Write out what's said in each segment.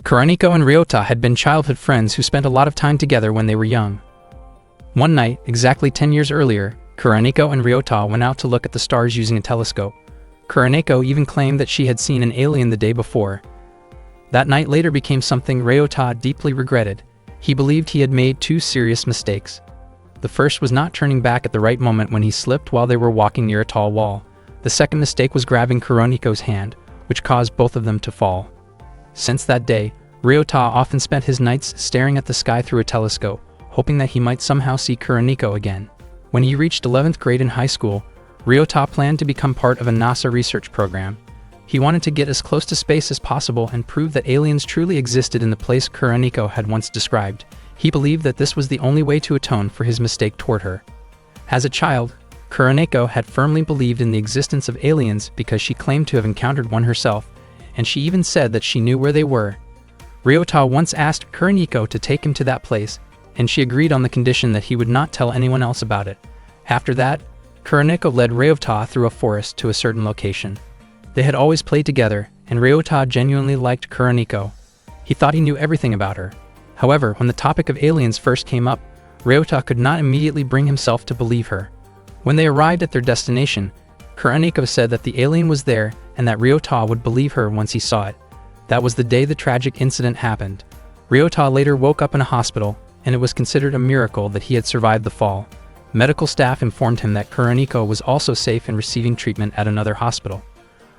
Kuroniko and Ryota had been childhood friends who spent a lot of time together when they were young. One night, exactly 10 years earlier, Kuroniko and Ryota went out to look at the stars using a telescope. Kuroniko even claimed that she had seen an alien the day before. That night later became something Ryota deeply regretted. He believed he had made two serious mistakes. The first was not turning back at the right moment when he slipped while they were walking near a tall wall. The second mistake was grabbing Kuroniko's hand, which caused both of them to fall. Since that day, Ryota often spent his nights staring at the sky through a telescope, hoping that he might somehow see Kuroniko again. When he reached 11th grade in high school, Ryota planned to become part of a NASA research program. He wanted to get as close to space as possible and prove that aliens truly existed in the place Kuroniko had once described. He believed that this was the only way to atone for his mistake toward her. As a child, Kuroniko had firmly believed in the existence of aliens because she claimed to have encountered one herself, and she even said that she knew where they were. Ryota once asked Kuroniko to take him to that place, and she agreed on the condition that he would not tell anyone else about it. After that, Kuroniko led Ryota through a forest to a certain location. They had always played together, and Ryota genuinely liked Kuroniko. He thought he knew everything about her. However, when the topic of aliens first came up, Ryota could not immediately bring himself to believe her. When they arrived at their destination, Kuroniko said that the alien was there and that Ryota would believe her once he saw it. That was the day the tragic incident happened. Ryota later woke up in a hospital, and it was considered a miracle that he had survived the fall. Medical staff informed him that Kuroniko was also safe and receiving treatment at another hospital.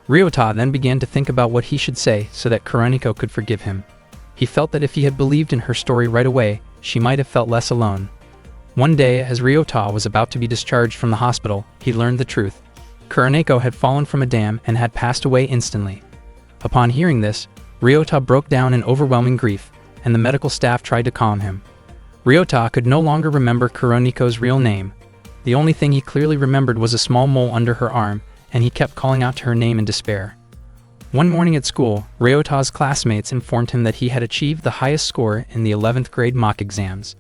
Ryota then began to think about what he should say so that Kuroniko could forgive him. He felt that if he had believed in her story right away, she might have felt less alone. One day, as Ryota was about to be discharged from the hospital, he learned the truth. Kuroniko had fallen from a dam and had passed away instantly. Upon hearing this, Ryota broke down in overwhelming grief, and the medical staff tried to calm him. Ryota could no longer remember Kuroniko's real name. The only thing he clearly remembered was a small mole under her arm, and he kept calling out to her name in despair. One morning at school, Ryota's classmates informed him that he had achieved the highest score in the 11th grade mock exams.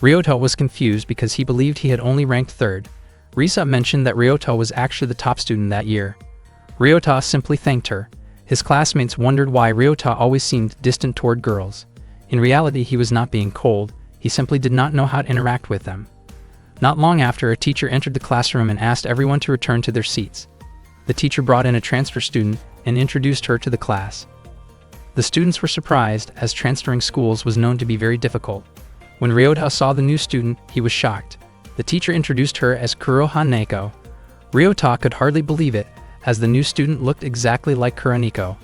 Ryota was confused because he believed he had only ranked third. Risa mentioned that Ryota was actually the top student that year. Ryota simply thanked her. His classmates wondered why Ryota always seemed distant toward girls. In reality, he was not being cold, he simply did not know how to interact with them. Not long after, a teacher entered the classroom and asked everyone to return to their seats. The teacher brought in a transfer student and introduced her to the class. The students were surprised, as transferring schools was known to be very difficult. When Ryota saw the new student, he was shocked. The teacher introduced her as Kuroha Neko. Ryota could hardly believe it, as the new student looked exactly like Kuroniko.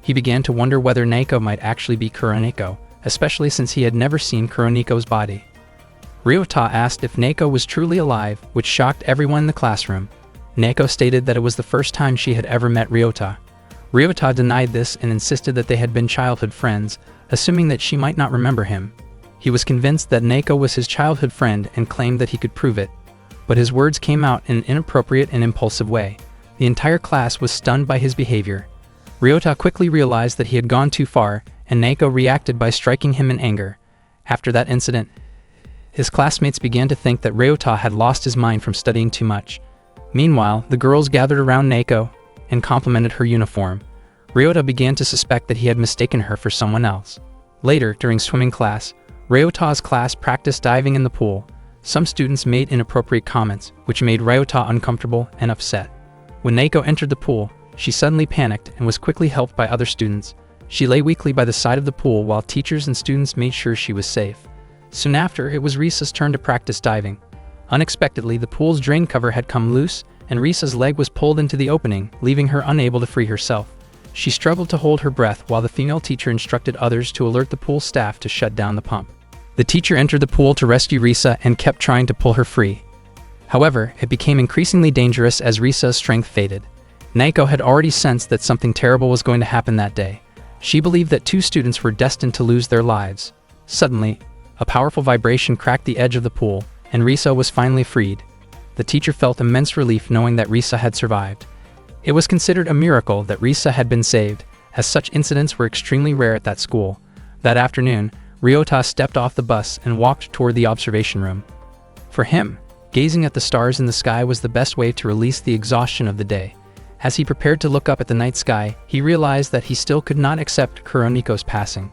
He began to wonder whether Neko might actually be Kuroniko, especially since he had never seen Kuroniko's body. Ryota asked if Neko was truly alive, which shocked everyone in the classroom. Neko stated that it was the first time she had ever met Ryota. Ryota denied this and insisted that they had been childhood friends, assuming that she might not remember him. He was convinced that Neko was his childhood friend and claimed that he could prove it. But his words came out in an inappropriate and impulsive way. The entire class was stunned by his behavior. Ryota quickly realized that he had gone too far, and Neko reacted by striking him in anger. After that incident, his classmates began to think that Ryota had lost his mind from studying too much. Meanwhile, the girls gathered around Neko and complimented her uniform. Ryota began to suspect that he had mistaken her for someone else. Later, during swimming class, Ryota's class practiced diving in the pool. Some students made inappropriate comments, which made Ryota uncomfortable and upset. When Neko entered the pool, she suddenly panicked and was quickly helped by other students. She lay weakly by the side of the pool while teachers and students made sure she was safe. Soon after, it was Risa's turn to practice diving. Unexpectedly, the pool's drain cover had come loose, and Risa's leg was pulled into the opening, leaving her unable to free herself. She struggled to hold her breath while the female teacher instructed others to alert the pool staff to shut down the pump. The teacher entered the pool to rescue Risa and kept trying to pull her free. However, it became increasingly dangerous as Risa's strength faded. Neko had already sensed that something terrible was going to happen that day. She believed that two students were destined to lose their lives. Suddenly, a powerful vibration cracked the edge of the pool, and Risa was finally freed. The teacher felt immense relief knowing that Risa had survived. It was considered a miracle that Risa had been saved, as such incidents were extremely rare at that school. That afternoon, Ryota stepped off the bus and walked toward the observation room. For him, gazing at the stars in the sky was the best way to release the exhaustion of the day. As he prepared to look up at the night sky, he realized that he still could not accept Kuroniko's passing.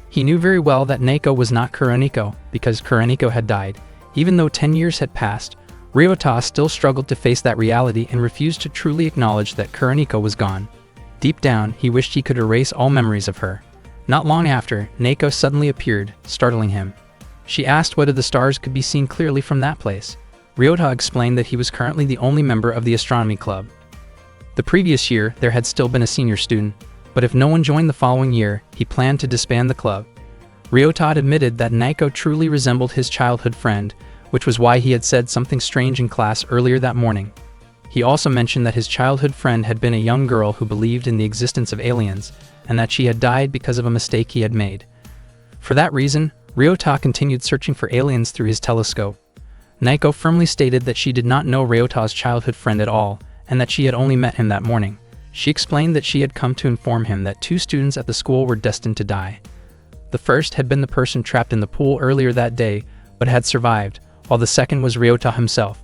He knew very well that Naoko was not Kuroniko because Kuroniko had died. Even though 10 years had passed, Ryota still struggled to face that reality and refused to truly acknowledge that Kuroniko was gone. Deep down, he wished he could erase all memories of her. Not long after, Naoko suddenly appeared, startling him. She asked whether the stars could be seen clearly from that place. Ryota explained that he was currently the only member of the astronomy club. The previous year, there had still been a senior student, but if no one joined the following year, he planned to disband the club. Ryota admitted that Naoko truly resembled his childhood friend, which was why he had said something strange in class earlier that morning. He also mentioned that his childhood friend had been a young girl who believed in the existence of aliens, and that she had died because of a mistake he had made. For that reason, Ryota continued searching for aliens through his telescope. Naoko firmly stated that she did not know Ryota's childhood friend at all, and that she had only met him that morning. She explained that she had come to inform him that 2 students at the school were destined to die. The first had been the person trapped in the pool earlier that day, but had survived, while the second was Ryota himself.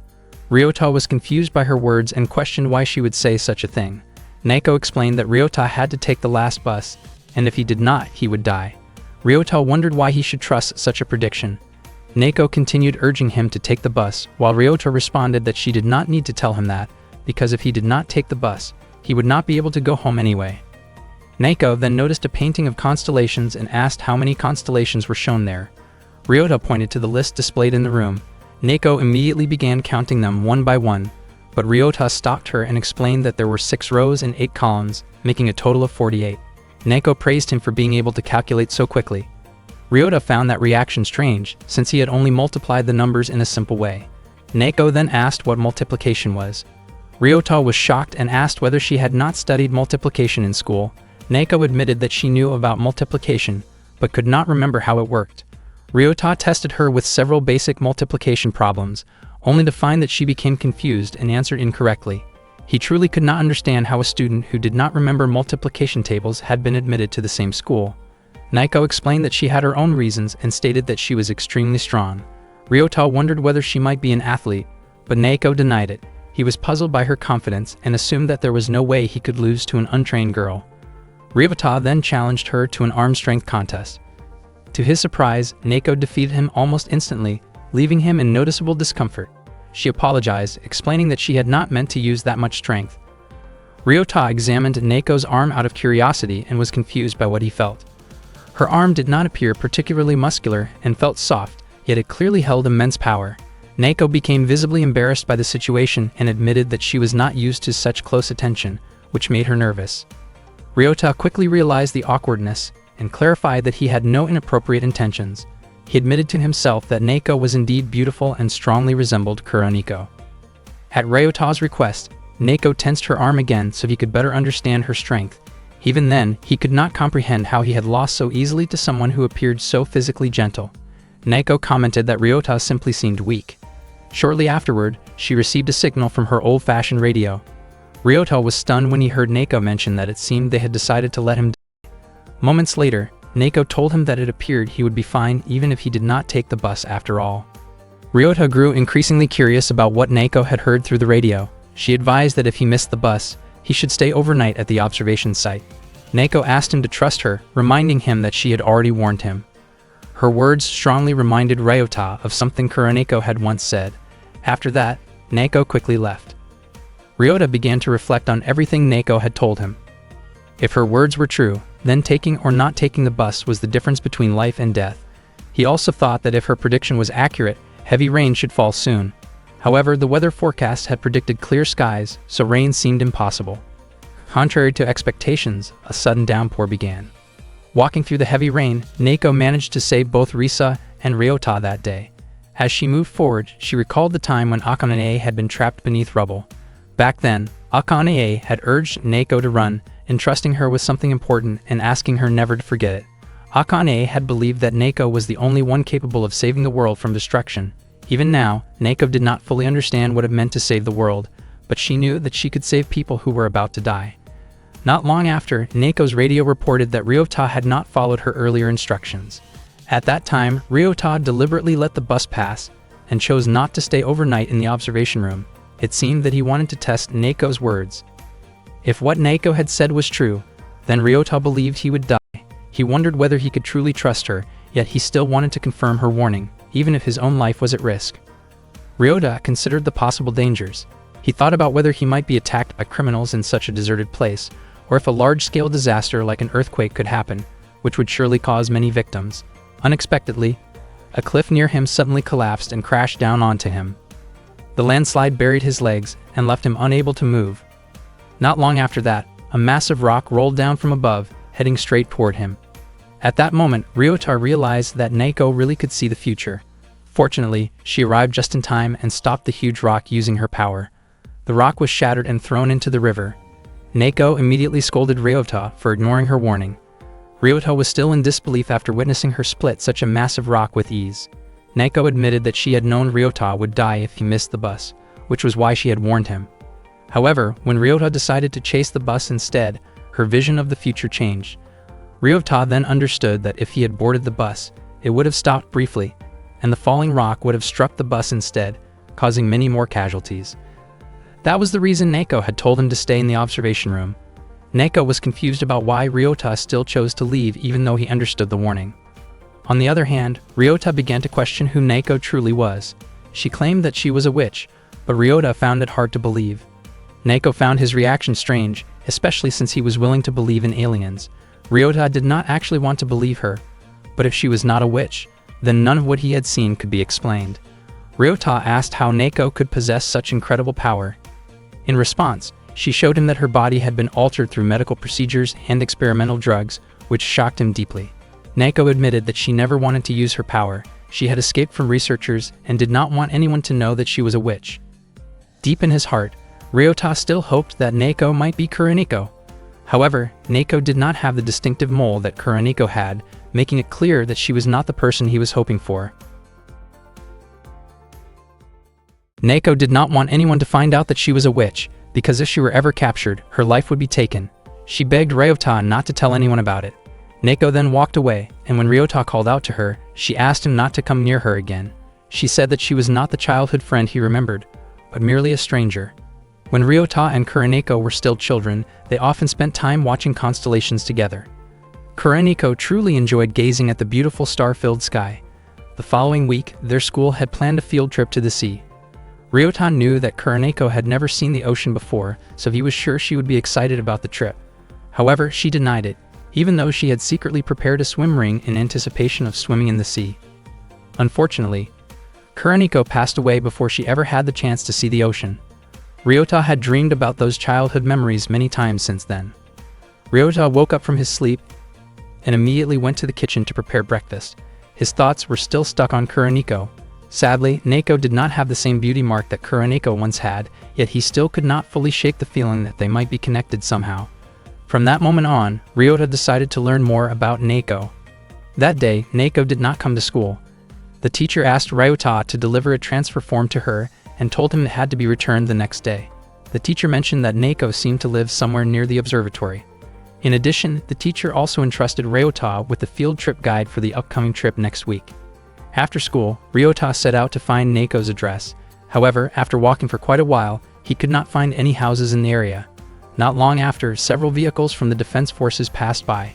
Ryota was confused by her words and questioned why she would say such a thing. Naoko explained that Ryota had to take the last bus, and if he did not, he would die. Ryota wondered why he should trust such a prediction. Naoko continued urging him to take the bus, while Ryota responded that she did not need to tell him that, because if he did not take the bus, he would not be able to go home anyway. Naoko then noticed a painting of constellations and asked how many constellations were shown there. Ryota pointed to the list displayed in the room. Naoko immediately began counting them one by one, but Ryota stopped her and explained that there were 6 rows and 8 columns, making a total of 48. Naoko praised him for being able to calculate so quickly. Ryota found that reaction strange, since he had only multiplied the numbers in a simple way. Naoko then asked what multiplication was. Ryota was shocked and asked whether she had not studied multiplication in school. Naoko admitted that she knew about multiplication, but could not remember how it worked. Ryota tested her with several basic multiplication problems, only to find that she became confused and answered incorrectly. He truly could not understand how a student who did not remember multiplication tables had been admitted to the same school. Naoko explained that she had her own reasons and stated that she was extremely strong. Ryota wondered whether she might be an athlete, but Naoko denied it. He was puzzled by her confidence and assumed that there was no way he could lose to an untrained girl. Ryota then challenged her to an arm strength contest. To his surprise, Naoko defeated him almost instantly, leaving him in noticeable discomfort. She apologized, explaining that she had not meant to use that much strength. Ryota examined Naoko's arm out of curiosity and was confused by what he felt. Her arm did not appear particularly muscular and felt soft, yet it clearly held immense power. Naoko became visibly embarrassed by the situation and admitted that she was not used to such close attention, which made her nervous. Ryota quickly realized the awkwardness and clarified that he had no inappropriate intentions. He admitted to himself that Naoko was indeed beautiful and strongly resembled Kuroniko. At Ryota's request, Naoko tensed her arm again so he could better understand her strength. Even then, he could not comprehend how he had lost so easily to someone who appeared so physically gentle. Naoko commented that Ryota simply seemed weak. Shortly afterward, she received a signal from her old-fashioned radio. Ryota was stunned when he heard Naoko mention that it seemed they had decided to let him die. Moments later, Naoko told him that it appeared he would be fine even if he did not take the bus after all. Ryota grew increasingly curious about what Naoko had heard through the radio. She advised that if he missed the bus, he should stay overnight at the observation site. Naoko asked him to trust her, reminding him that she had already warned him. Her words strongly reminded Ryota of something Kuroniko had once said. After that, Naoko quickly left. Ryota began to reflect on everything Naoko had told him. If her words were true, then taking or not taking the bus was the difference between life and death. He also thought that if her prediction was accurate, heavy rain should fall soon. However, the weather forecast had predicted clear skies, so rain seemed impossible. Contrary to expectations, a sudden downpour began. Walking through the heavy rain, Naoko managed to save both Risa and Ryota that day. As she moved forward, she recalled the time when Akane had been trapped beneath rubble. Back then, Akane had urged Naoko to run, entrusting her with something important and asking her never to forget it. Akane had believed that Naoko was the only one capable of saving the world from destruction. Even now, Naoko did not fully understand what it meant to save the world, but she knew that she could save people who were about to die. Not long after, Naoko's radio reported that Ryota had not followed her earlier instructions. At that time, Ryota deliberately let the bus pass and chose not to stay overnight in the observation room. It seemed that he wanted to test Naoko's words. If what Naoko had said was true, then Ryota believed he would die. He wondered whether he could truly trust her, yet he still wanted to confirm her warning, even if his own life was at risk. Ryota considered the possible dangers. He thought about whether he might be attacked by criminals in such a deserted place, or if a large-scale disaster like an earthquake could happen, which would surely cause many victims. Unexpectedly, a cliff near him suddenly collapsed and crashed down onto him. The landslide buried his legs and left him unable to move. Not long after that, a massive rock rolled down from above, heading straight toward him. At that moment, Ryota realized that Neko really could see the future. Fortunately, she arrived just in time and stopped the huge rock using her power. The rock was shattered and thrown into the river. Neko immediately scolded Ryota for ignoring her warning. Ryota was still in disbelief after witnessing her split such a massive rock with ease. Neko admitted that she had known Ryota would die if he missed the bus, which was why she had warned him. However, when Ryota decided to chase the bus instead, her vision of the future changed. Ryota then understood that if he had boarded the bus, it would have stopped briefly, and the falling rock would have struck the bus instead, causing many more casualties. That was the reason Neko had told him to stay in the observation room. Neko was confused about why Ryota still chose to leave even though he understood the warning. On the other hand, Ryota began to question who Neko truly was. She claimed that she was a witch, but Ryota found it hard to believe. Neko found his reaction strange, especially since he was willing to believe in aliens. Ryota did not actually want to believe her, but if she was not a witch, then none of what he had seen could be explained. Ryota asked how Neko could possess such incredible power. In response, she showed him that her body had been altered through medical procedures and experimental drugs, which shocked him deeply. Neko admitted that she never wanted to use her power. She had escaped from researchers and did not want anyone to know that she was a witch. Deep in his heart, Ryota still hoped that Neko might be Kuroniko. However, Neko did not have the distinctive mole that Kuroniko had, making it clear that she was not the person he was hoping for. Neko did not want anyone to find out that she was a witch, because if she were ever captured, her life would be taken. She begged Ryota not to tell anyone about it. Neko then walked away, and when Ryota called out to her, she asked him not to come near her again. She said that she was not the childhood friend he remembered, but merely a stranger. When Ryota and Kuroniko were still children, they often spent time watching constellations together. Kuroniko truly enjoyed gazing at the beautiful star-filled sky. The following week, their school had planned a field trip to the sea. Ryota knew that Kuroniko had never seen the ocean before, so he was sure she would be excited about the trip. However, she denied it, even though she had secretly prepared a swim ring in anticipation of swimming in the sea. Unfortunately, Kuroniko passed away before she ever had the chance to see the ocean. Ryota had dreamed about those childhood memories many times since then. Ryota woke up from his sleep and immediately went to the kitchen to prepare breakfast. His thoughts were still stuck on Kuroniko. Sadly, Neko did not have the same beauty mark that Kuroniko once had, yet he still could not fully shake the feeling that they might be connected somehow. From that moment on, Ryota decided to learn more about Neko. That day, Neko did not come to school. The teacher asked Ryota to deliver a transfer form to her and told him it had to be returned the next day. The teacher mentioned that Neko seemed to live somewhere near the observatory. In addition, the teacher also entrusted Ryota with the field trip guide for the upcoming trip next week. After school, Ryota set out to find Neko's address. However, after walking for quite a while, he could not find any houses in the area. Not long after, several vehicles from the defense forces passed by.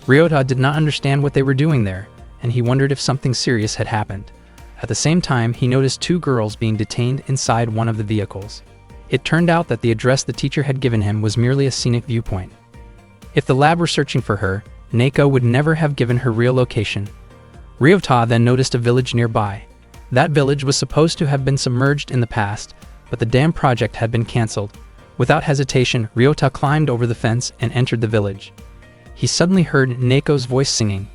Ryota did not understand what they were doing there, and he wondered if something serious had happened. At the same time, he noticed two girls being detained inside one of the vehicles. It turned out that the address the teacher had given him was merely a scenic viewpoint. If the lab were searching for her, Neko would never have given her real location. Ryota then noticed a village nearby. That village was supposed to have been submerged in the past, but the dam project had been cancelled. Without hesitation, Ryota climbed over the fence and entered the village. He suddenly heard Neko's voice singing.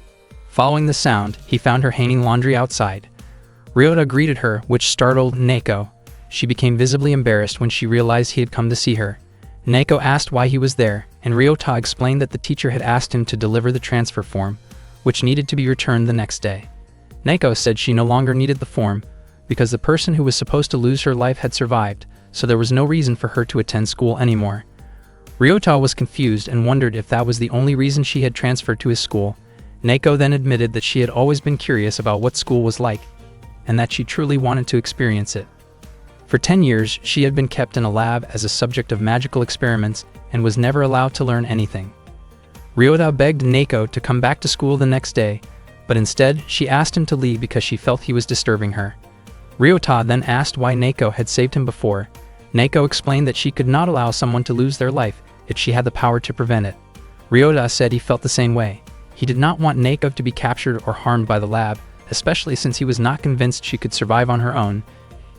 Following the sound, he found her hanging laundry outside. Ryota greeted her, which startled Neko. She became visibly embarrassed when she realized he had come to see her. Neko asked why he was there, and Ryota explained that the teacher had asked him to deliver the transfer form, which needed to be returned the next day. Neko said she no longer needed the form, because the person who was supposed to lose her life had survived, so there was no reason for her to attend school anymore. Ryota was confused and wondered if that was the only reason she had transferred to his school. Neko then admitted that she had always been curious about what school was like, and that she truly wanted to experience it. For 10 years, she had been kept in a lab as a subject of magical experiments and was never allowed to learn anything. Ryota begged Neko to come back to school the next day, but instead she asked him to leave because she felt he was disturbing her. Ryota then asked why Neko had saved him before. Neko explained that she could not allow someone to lose their life if she had the power to prevent it. Ryota said he felt the same way. He did not want Neko to be captured or harmed by the lab, especially since he was not convinced she could survive on her own,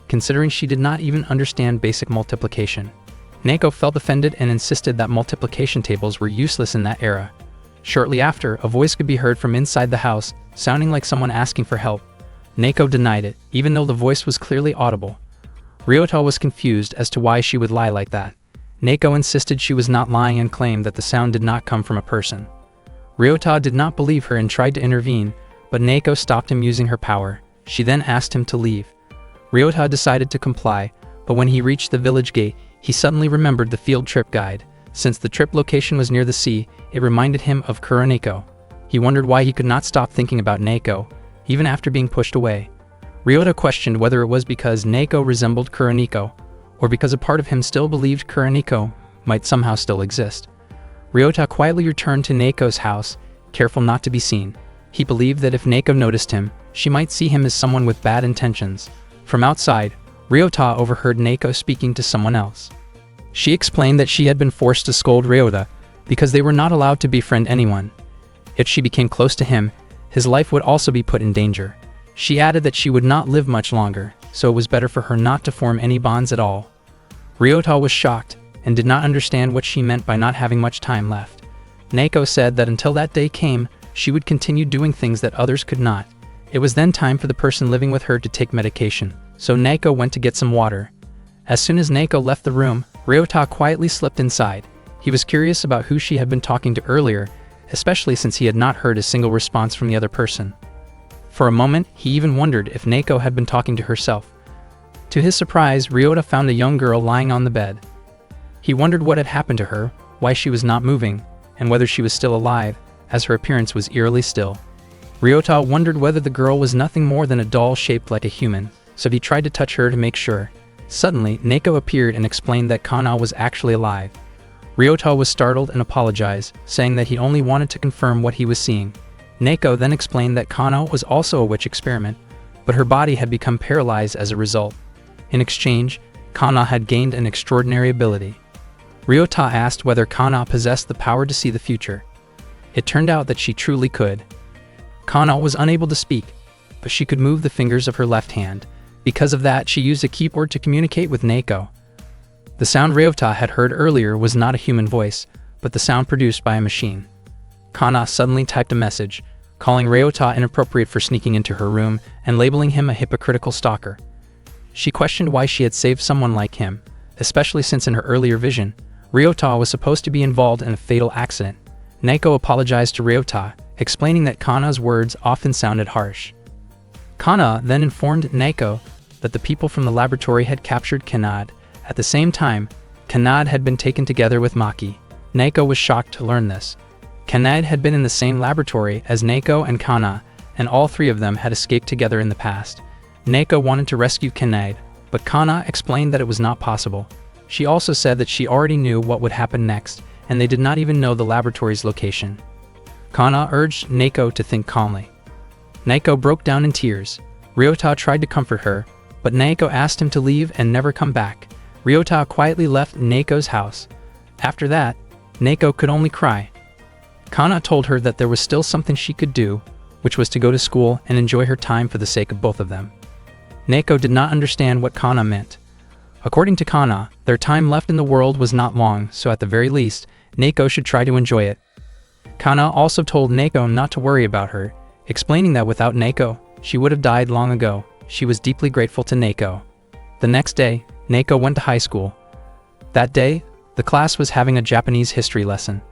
considering she did not even understand basic multiplication. Neko felt offended and insisted that multiplication tables were useless in that era. Shortly after, a voice could be heard from inside the house, sounding like someone asking for help. Neko denied it, even though the voice was clearly audible. Ryota was confused as to why she would lie like that. Neko insisted she was not lying and claimed that the sound did not come from a person. Ryota did not believe her and tried to intervene, but Neko stopped him using her power. She then asked him to leave. Ryota decided to comply, but when he reached the village gate, he suddenly remembered the field trip guide. Since the trip location was near the sea, it reminded him of Kuroneko. He wondered why he could not stop thinking about Neko, even after being pushed away. Ryota questioned whether it was because Neko resembled Kuroneko, or because a part of him still believed Kuroneko might somehow still exist. Ryota quietly returned to Neko's house, careful not to be seen. He believed that if Neko noticed him, she might see him as someone with bad intentions. From outside, Ryota overheard Neko speaking to someone else. She explained that she had been forced to scold Ryota because they were not allowed to befriend anyone. If she became close to him, his life would also be put in danger. She added that she would not live much longer, so it was better for her not to form any bonds at all. Ryota was shocked and did not understand what she meant by not having much time left. Neko said that until that day came, she would continue doing things that others could not. It was then time for the person living with her to take medication, so Neko went to get some water. As soon as Neko left the room, Ryota quietly slipped inside. He was curious about who she had been talking to earlier, especially since he had not heard a single response from the other person. For a moment, he even wondered if Neko had been talking to herself. To his surprise, Ryota found a young girl lying on the bed. He wondered what had happened to her, why she was not moving, and whether she was still alive, as her appearance was eerily still. Ryota wondered whether the girl was nothing more than a doll shaped like a human, so he tried to touch her to make sure. Suddenly, Neko appeared and explained that Kana was actually alive. Ryota was startled and apologized, saying that he only wanted to confirm what he was seeing. Neko then explained that Kana was also a witch experiment, but her body had become paralyzed as a result. In exchange, Kana had gained an extraordinary ability. Ryota asked whether Kana possessed the power to see the future. It turned out that she truly could. Kana was unable to speak, but she could move the fingers of her left hand. Because of that, she used a keyboard to communicate with Neko. The sound Ryota had heard earlier was not a human voice, but the sound produced by a machine. Kana suddenly typed a message, calling Ryota inappropriate for sneaking into her room and labeling him a hypocritical stalker. She questioned why she had saved someone like him, especially since in her earlier vision, Ryota was supposed to be involved in a fatal accident. Neko apologized to Ryota, explaining that Kana's words often sounded harsh. Kana then informed Neko that the people from the laboratory had captured Kanad. At the same time, Kanad had been taken together with Maki. Neko was shocked to learn this. Kanad had been in the same laboratory as Neko and Kana, and all three of them had escaped together in the past. Neko wanted to rescue Kanad, but Kana explained that it was not possible. She also said that she already knew what would happen next, and they did not even know the laboratory's location. Kana urged Neko to think calmly. Neko broke down in tears. Ryota tried to comfort her, but Neko asked him to leave and never come back. Ryota quietly left Neko's house. After that, Neko could only cry. Kana told her that there was still something she could do, which was to go to school and enjoy her time for the sake of both of them. Neko did not understand what Kana meant. According to Kana, their time left in the world was not long, so at the very least, Neko should try to enjoy it. Kana also told Neko not to worry about her, explaining that without Neko, she would have died long ago. She was deeply grateful to Neko. The next day, Neko went to high school. That day, the class was having a Japanese history lesson.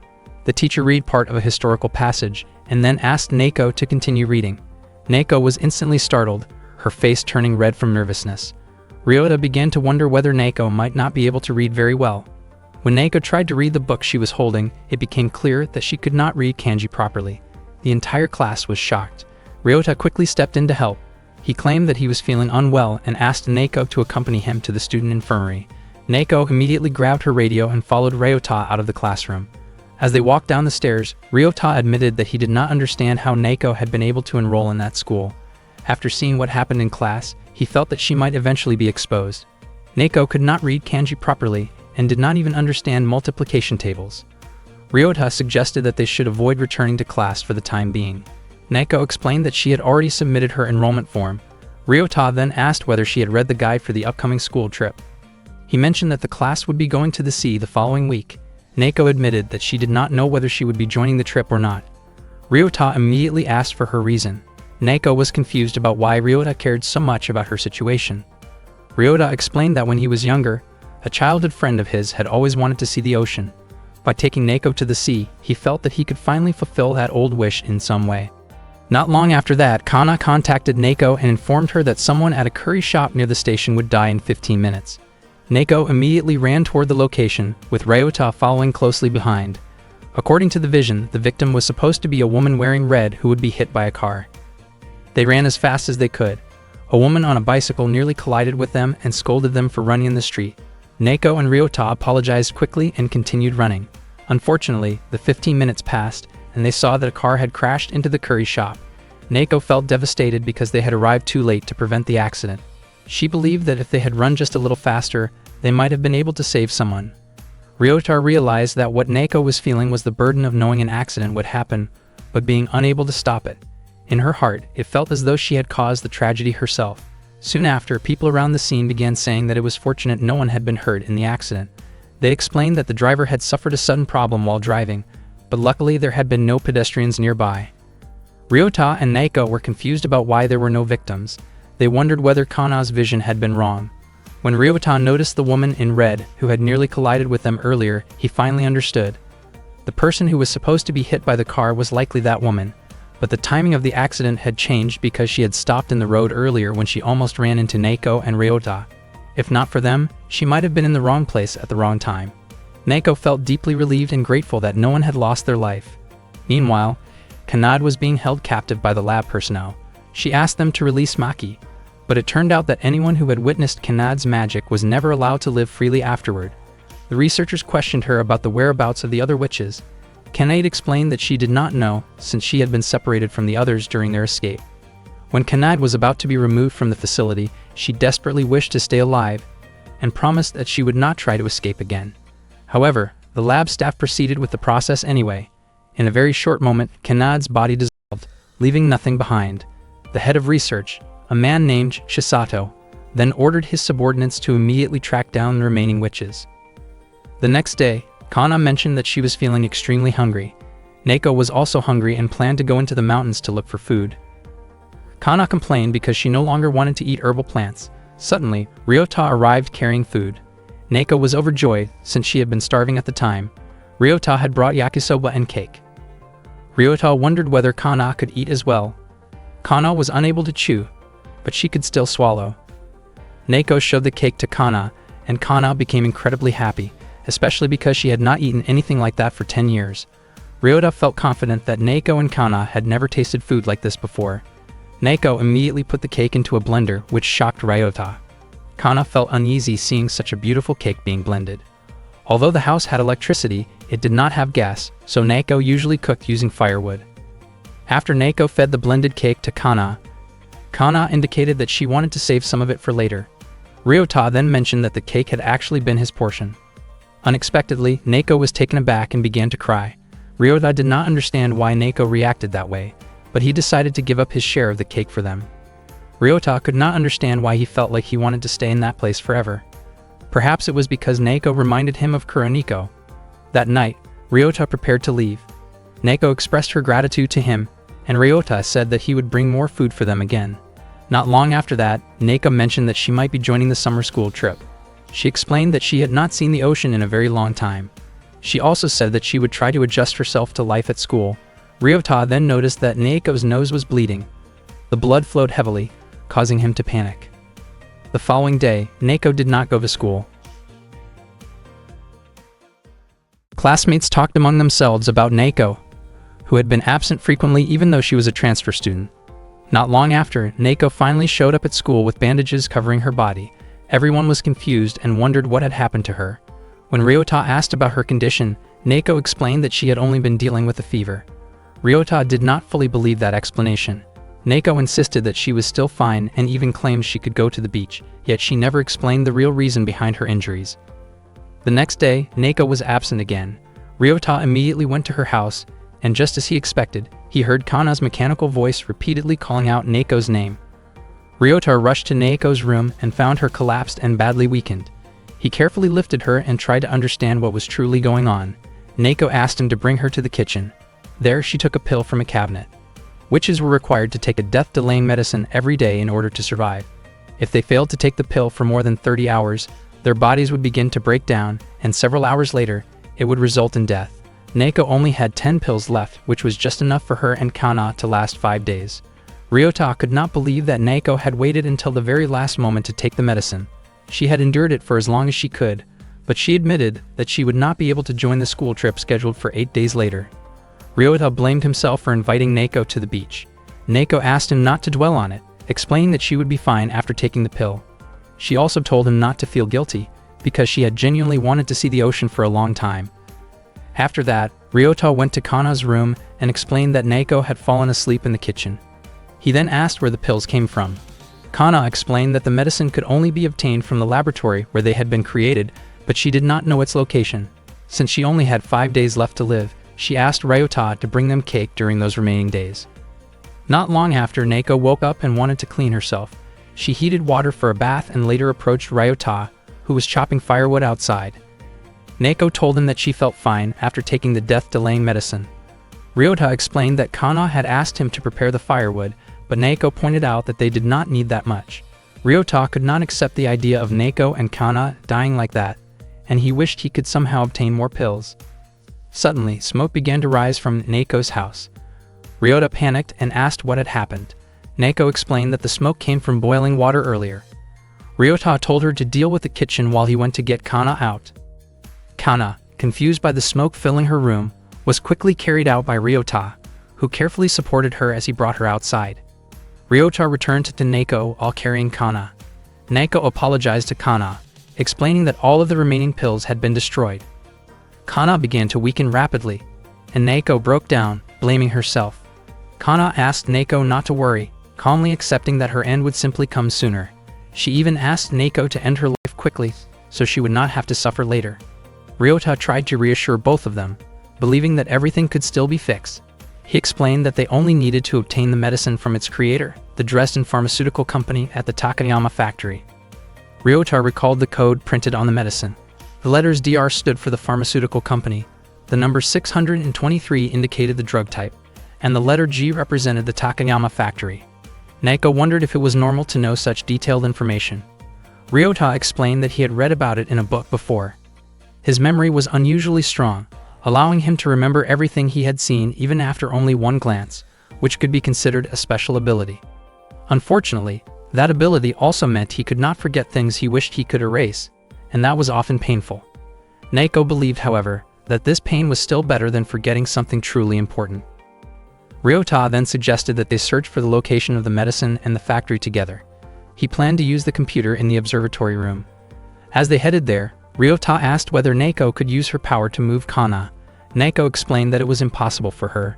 The teacher read part of a historical passage and then asked Neko to continue reading. Neko was instantly startled, her face turning red from nervousness. Ryota began to wonder whether Neko might not be able to read very well. When Neko tried to read the book she was holding, it became clear that she could not read kanji properly. The entire class was shocked. Ryota quickly stepped in to help. He claimed that he was feeling unwell and asked Neko to accompany him to the student infirmary. Neko immediately grabbed her radio and followed Ryota out of the classroom. As they walked down the stairs, Ryota admitted that he did not understand how Naoko had been able to enroll in that school. After seeing what happened in class, he felt that she might eventually be exposed. Naoko could not read kanji properly and did not even understand multiplication tables. Ryota suggested that they should avoid returning to class for the time being. Naoko explained that she had already submitted her enrollment form. Ryota then asked whether she had read the guide for the upcoming school trip. He mentioned that the class would be going to the sea the following week. Naoko admitted that she did not know whether she would be joining the trip or not. Ryota immediately asked for her reason. Naoko was confused about why Ryota cared so much about her situation. Ryota explained that when he was younger, a childhood friend of his had always wanted to see the ocean. By taking Naoko to the sea, he felt that he could finally fulfill that old wish in some way. Not long after that, Kana contacted Naoko and informed her that someone at a curry shop near the station would die in 15 minutes. Naoko immediately ran toward the location, with Ryota following closely behind. According to the vision, the victim was supposed to be a woman wearing red who would be hit by a car. They ran as fast as they could. A woman on a bicycle nearly collided with them and scolded them for running in the street. Naoko and Ryota apologized quickly and continued running. Unfortunately, the 15 minutes passed, and they saw that a car had crashed into the curry shop. Naoko felt devastated because they had arrived too late to prevent the accident. She believed that if they had run just a little faster, they might have been able to save someone. Ryota realized that what Naoko was feeling was the burden of knowing an accident would happen, but being unable to stop it. In her heart, it felt as though she had caused the tragedy herself. Soon after, people around the scene began saying that it was fortunate no one had been hurt in the accident. They explained that the driver had suffered a sudden problem while driving, but luckily there had been no pedestrians nearby. Ryota and Naoko were confused about why there were no victims. They wondered whether Kana's vision had been wrong. When Ryota noticed the woman in red who had nearly collided with them earlier, he finally understood. The person who was supposed to be hit by the car was likely that woman, but the timing of the accident had changed because she had stopped in the road earlier when she almost ran into Naoko and Ryota. If not for them, she might have been in the wrong place at the wrong time. Naoko felt deeply relieved and grateful that no one had lost their life. Meanwhile, Kanad was being held captive by the lab personnel. She asked them to release Maki, but it turned out that anyone who had witnessed Kanad's magic was never allowed to live freely afterward. The researchers questioned her about the whereabouts of the other witches. Kanade explained that she did not know, since she had been separated from the others during their escape. When Kanad was about to be removed from the facility, she desperately wished to stay alive and promised that she would not try to escape again. However, the lab staff proceeded with the process anyway. In a very short moment, Kanad's body dissolved, leaving nothing behind. The head of research, a man named Shisato, then ordered his subordinates to immediately track down the remaining witches. The next day, Kana mentioned that she was feeling extremely hungry. Naoko was also hungry and planned to go into the mountains to look for food. Kana complained because she no longer wanted to eat herbal plants. Suddenly, Ryota arrived carrying food. Naoko was overjoyed since she had been starving at the time. Ryota had brought yakisoba and cake. Ryota wondered whether Kana could eat as well. Kana was unable to chew, but she could still swallow. Naoko showed the cake to Kana, and Kana became incredibly happy, especially because she had not eaten anything like that for 10 years. Ryota felt confident that Naoko and Kana had never tasted food like this before. Naoko immediately put the cake into a blender, which shocked Ryota. Kana felt uneasy seeing such a beautiful cake being blended. Although the house had electricity, it did not have gas, so Naoko usually cooked using firewood. After Naoko fed the blended cake to Kana, Kana indicated that she wanted to save some of it for later. Ryota then mentioned that the cake had actually been his portion. Unexpectedly, Naoko was taken aback and began to cry. Ryota did not understand why Naoko reacted that way, but he decided to give up his share of the cake for them. Ryota could not understand why he felt like he wanted to stay in that place forever. Perhaps it was because Naoko reminded him of Kuroniko. That night, Ryota prepared to leave. Naoko expressed her gratitude to him, and Ryota said that he would bring more food for them again. Not long after that, Naoko mentioned that she might be joining the summer school trip. She explained that she had not seen the ocean in a very long time. She also said that she would try to adjust herself to life at school. Ryota then noticed that Naoko's nose was bleeding. The blood flowed heavily, causing him to panic. The following day, Naoko did not go to school. Classmates talked among themselves about Naoko, who had been absent frequently even though she was a transfer student. Not long after, Naoko finally showed up at school with bandages covering her body. Everyone was confused and wondered what had happened to her. When Ryota asked about her condition, Naoko explained that she had only been dealing with a fever. Ryota did not fully believe that explanation. Naoko insisted that she was still fine and even claimed she could go to the beach, yet she never explained the real reason behind her injuries. The next day, Naoko was absent again. Ryota immediately went to her house, and just as he expected, he heard Kana's mechanical voice repeatedly calling out Naoko's name. Ryota rushed to Naoko's room and found her collapsed and badly weakened. He carefully lifted her and tried to understand what was truly going on. Naoko asked him to bring her to the kitchen. There she took a pill from a cabinet. Witches were required to take a death-delaying medicine every day in order to survive. If they failed to take the pill for more than 30 hours, their bodies would begin to break down, and several hours later, it would result in death. Naoko only had 10 pills left, which was just enough for her and Kana to last 5 days. Ryota could not believe that Naoko had waited until the very last moment to take the medicine. She had endured it for as long as she could, but she admitted that she would not be able to join the school trip scheduled for 8 days later. Ryota blamed himself for inviting Naoko to the beach. Naoko asked him not to dwell on it, explaining that she would be fine after taking the pill. She also told him not to feel guilty, because she had genuinely wanted to see the ocean for a long time. After that, Ryota went to Kana's room and explained that Naoko had fallen asleep in the kitchen. He then asked where the pills came from. Kana explained that the medicine could only be obtained from the laboratory where they had been created, but she did not know its location. Since she only had 5 days left to live, she asked Ryota to bring them cake during those remaining days. Not long after, Naoko woke up and wanted to clean herself. She heated water for a bath and later approached Ryota, who was chopping firewood outside. Naoko told him that she felt fine after taking the death-delaying medicine. Ryota explained that Kana had asked him to prepare the firewood, but Naoko pointed out that they did not need that much. Ryota could not accept the idea of Naoko and Kana dying like that, and he wished he could somehow obtain more pills. Suddenly, smoke began to rise from Naoko's house. Ryota panicked and asked what had happened. Naoko explained that the smoke came from boiling water earlier. Ryota told her to deal with the kitchen while he went to get Kana out. Kana, confused by the smoke filling her room, was quickly carried out by Ryota, who carefully supported her as he brought her outside. Ryota returned to Naoko while carrying Kana. Naoko apologized to Kana, explaining that all of the remaining pills had been destroyed. Kana began to weaken rapidly, and Naoko broke down, blaming herself. Kana asked Naoko not to worry, calmly accepting that her end would simply come sooner. She even asked Naoko to end her life quickly, so she would not have to suffer later. Ryota tried to reassure both of them, believing that everything could still be fixed. He explained that they only needed to obtain the medicine from its creator, the Dresden pharmaceutical company at the Takayama factory. Ryota recalled the code printed on the medicine. The letters DR stood for the pharmaceutical company, the number 623 indicated the drug type, and the letter G represented the Takayama factory. Naoko wondered if it was normal to know such detailed information. Ryota explained that he had read about it in a book before. His memory was unusually strong, allowing him to remember everything he had seen even after only one glance, which could be considered a special ability. Unfortunately, that ability also meant he could not forget things he wished he could erase, and that was often painful. Naoko believed, however, that this pain was still better than forgetting something truly important. Ryota then suggested that they search for the location of the medicine and the factory together. He planned to use the computer in the observatory room. As they headed there, Ryota asked whether Naoko could use her power to move Kana. Naoko explained that it was impossible for her.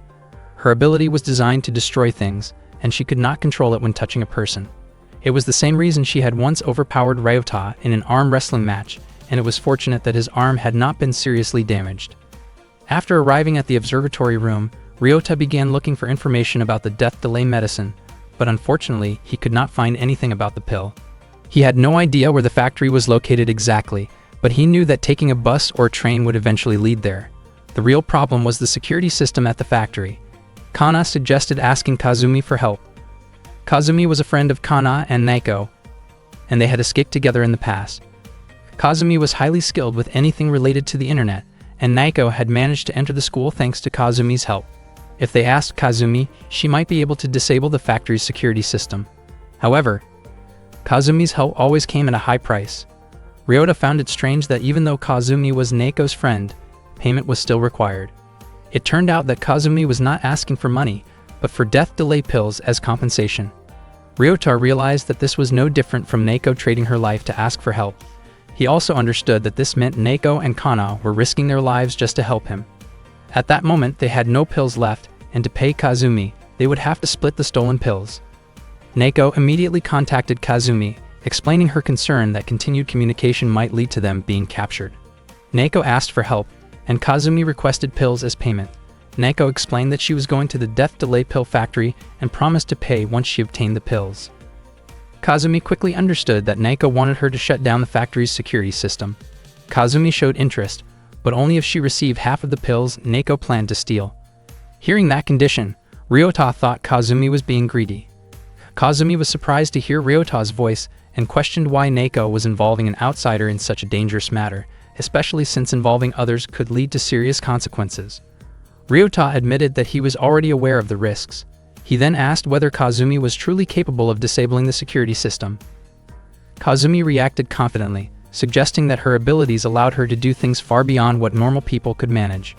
Her ability was designed to destroy things, and she could not control it when touching a person. It was the same reason she had once overpowered Ryota in an arm wrestling match, and it was fortunate that his arm had not been seriously damaged. After arriving at the observatory room, Ryota began looking for information about the death delay medicine, but unfortunately, he could not find anything about the pill. He had no idea where the factory was located exactly, but he knew that taking a bus or train would eventually lead there. The real problem was the security system at the factory. Kana suggested asking Kazumi for help. Kazumi was a friend of Kana and Naoko, and they had escaped together in the past. Kazumi was highly skilled with anything related to the internet, and Naoko had managed to enter the school thanks to Kazumi's help. If they asked Kazumi, she might be able to disable the factory's security system. However, Kazumi's help always came at a high price. Ryota found it strange that even though Kazumi was Naoko's friend, payment was still required. It turned out that Kazumi was not asking for money, but for death delay pills as compensation. Ryota realized that this was no different from Naoko trading her life to ask for help. He also understood that this meant Neko and Kana were risking their lives just to help him. At that moment, they had no pills left, and to pay Kazumi, they would have to split the stolen pills. Neko immediately contacted Kazumi, explaining her concern that continued communication might lead to them being captured. Neko asked for help, and Kazumi requested pills as payment. Neko explained that she was going to the death delay pill factory and promised to pay once she obtained the pills. Kazumi quickly understood that Neko wanted her to shut down the factory's security system. Kazumi showed interest, but only if she received half of the pills Neko planned to steal. Hearing that condition, Ryota thought Kazumi was being greedy. Kazumi was surprised to hear Ryota's voice and questioned why Neko was involving an outsider in such a dangerous matter, especially since involving others could lead to serious consequences. Ryota admitted that he was already aware of the risks. He then asked whether Kazumi was truly capable of disabling the security system. Kazumi reacted confidently, suggesting that her abilities allowed her to do things far beyond what normal people could manage.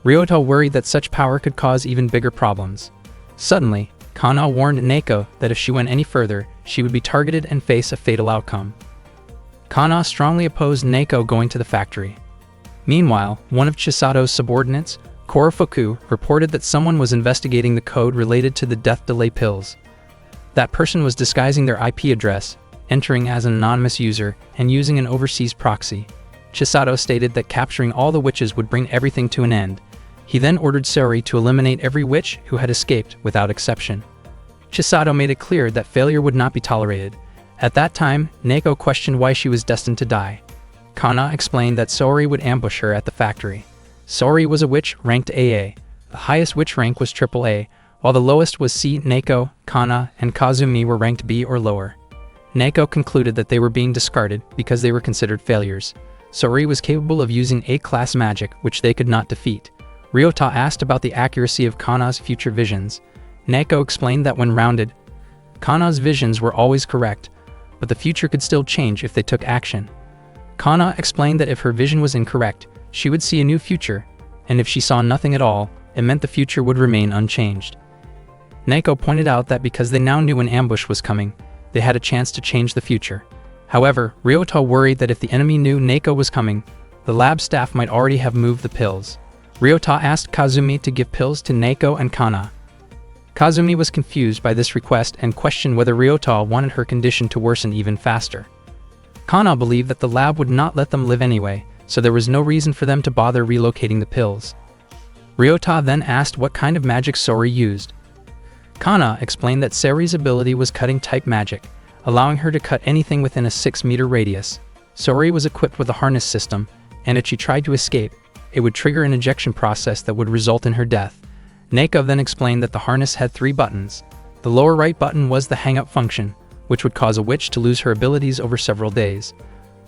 Ryota worried that such power could cause even bigger problems. Suddenly, Kana warned Neko that if she went any further, she would be targeted and face a fatal outcome. Kana strongly opposed Neko going to the factory. Meanwhile, one of Chisato's subordinates, Korofuku, reported that someone was investigating the code related to the death delay pills. That person was disguising their IP address, entering as an anonymous user, and using an overseas proxy. Chisato stated that capturing all the witches would bring everything to an end. He then ordered Saori to eliminate every witch who had escaped without exception. Chisato made it clear that failure would not be tolerated. At that time, Neko questioned why she was destined to die. Kana explained that Saori would ambush her at the factory. Saori was a witch ranked AA. The highest witch rank was AAA, while the lowest was C. Neko, Kana, and Kazumi were ranked B or lower. Neko concluded that they were being discarded because they were considered failures. Saori was capable of using A-class magic, which they could not defeat. Ryota asked about the accuracy of Kana's future visions. Neko explained that when rounded, Kana's visions were always correct, but the future could still change if they took action. Kana explained that if her vision was incorrect, she would see a new future, and if she saw nothing at all, it meant the future would remain unchanged. Neko pointed out that because they now knew an ambush was coming, they had a chance to change the future. However, Ryota worried that if the enemy knew Neko was coming, the lab staff might already have moved the pills. Ryota asked Kazumi to give pills to Neko and Kana. Kazumi was confused by this request and questioned whether Ryota wanted her condition to worsen even faster. Kana believed that the lab would not let them live anyway, so there was no reason for them to bother relocating the pills. Ryota then asked what kind of magic Saori used. Kana explained that Saori's ability was cutting-type magic, allowing her to cut anything within a 6-meter radius. Saori was equipped with a harness system, and if she tried to escape, it would trigger an ejection process that would result in her death. Neko then explained that the harness had 3 buttons. The lower right button was the hang-up function, which would cause a witch to lose her abilities over several days.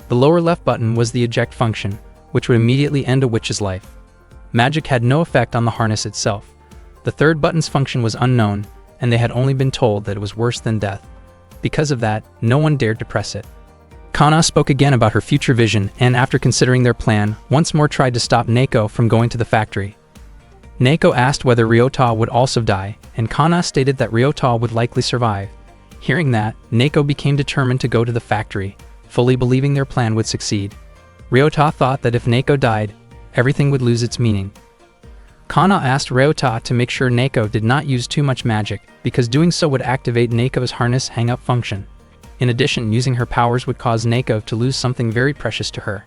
The lower left button was the eject function, which would immediately end a witch's life. Magic had no effect on the harness itself. The third button's function was unknown, and they had only been told that it was worse than death. Because of that, no one dared to press it. Kana spoke again about her future vision and, after considering their plan, once more tried to stop Neko from going to the factory. Neko asked whether Ryota would also die, and Kana stated that Ryota would likely survive. Hearing that, Neko became determined to go to the factory, fully believing their plan would succeed. Ryota thought that if Neko died, everything would lose its meaning. Kana asked Ryota to make sure Neko did not use too much magic, because doing so would activate Neko's harness hang-up function. In addition, using her powers would cause Neko to lose something very precious to her.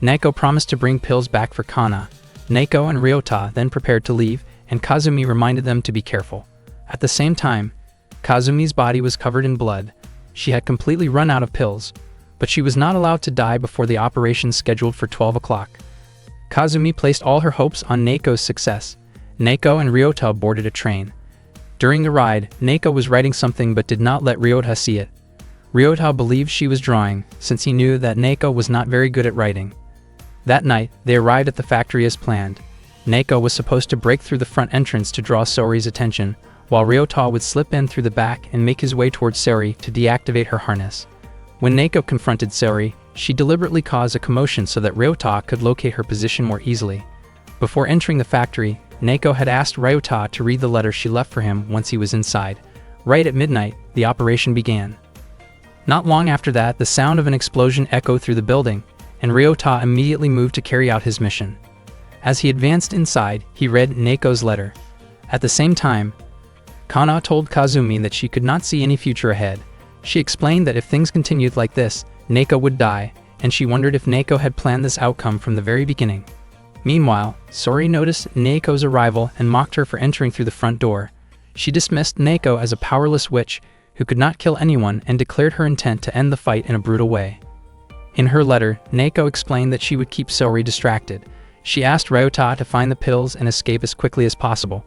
Neko promised to bring pills back for Kana. Neko and Ryota then prepared to leave, and Kazumi reminded them to be careful. At the same time, Kazumi's body was covered in blood. She had completely run out of pills, but she was not allowed to die before the operation scheduled for 12 o'clock. Kazumi placed all her hopes on Neko's success. Neko and Ryota boarded a train. During the ride, Neko was writing something but did not let Ryota see it. Ryota believed she was drawing, since he knew that Neko was not very good at writing. That night, they arrived at the factory as planned. Neko was supposed to break through the front entrance to draw Saori's attention, while Ryota would slip in through the back and make his way towards Saori to deactivate her harness. When Neko confronted Saori, she deliberately caused a commotion so that Ryota could locate her position more easily. Before entering the factory, Neko had asked Ryota to read the letter she left for him once he was inside. Right at midnight, the operation began. Not long after that, the sound of an explosion echoed through the building, and Ryota immediately moved to carry out his mission. As he advanced inside, he read Neko's letter. At the same time, Kana told Kazumi that she could not see any future ahead. She explained that if things continued like this, Neko would die, and she wondered if Neko had planned this outcome from the very beginning. Meanwhile, Sori noticed Neko's arrival and mocked her for entering through the front door. She dismissed Neko as a powerless witch who could not kill anyone and declared her intent to end the fight in a brutal way. In her letter, Neko explained that she would keep Sori distracted. She asked Ryota to find the pills and escape as quickly as possible.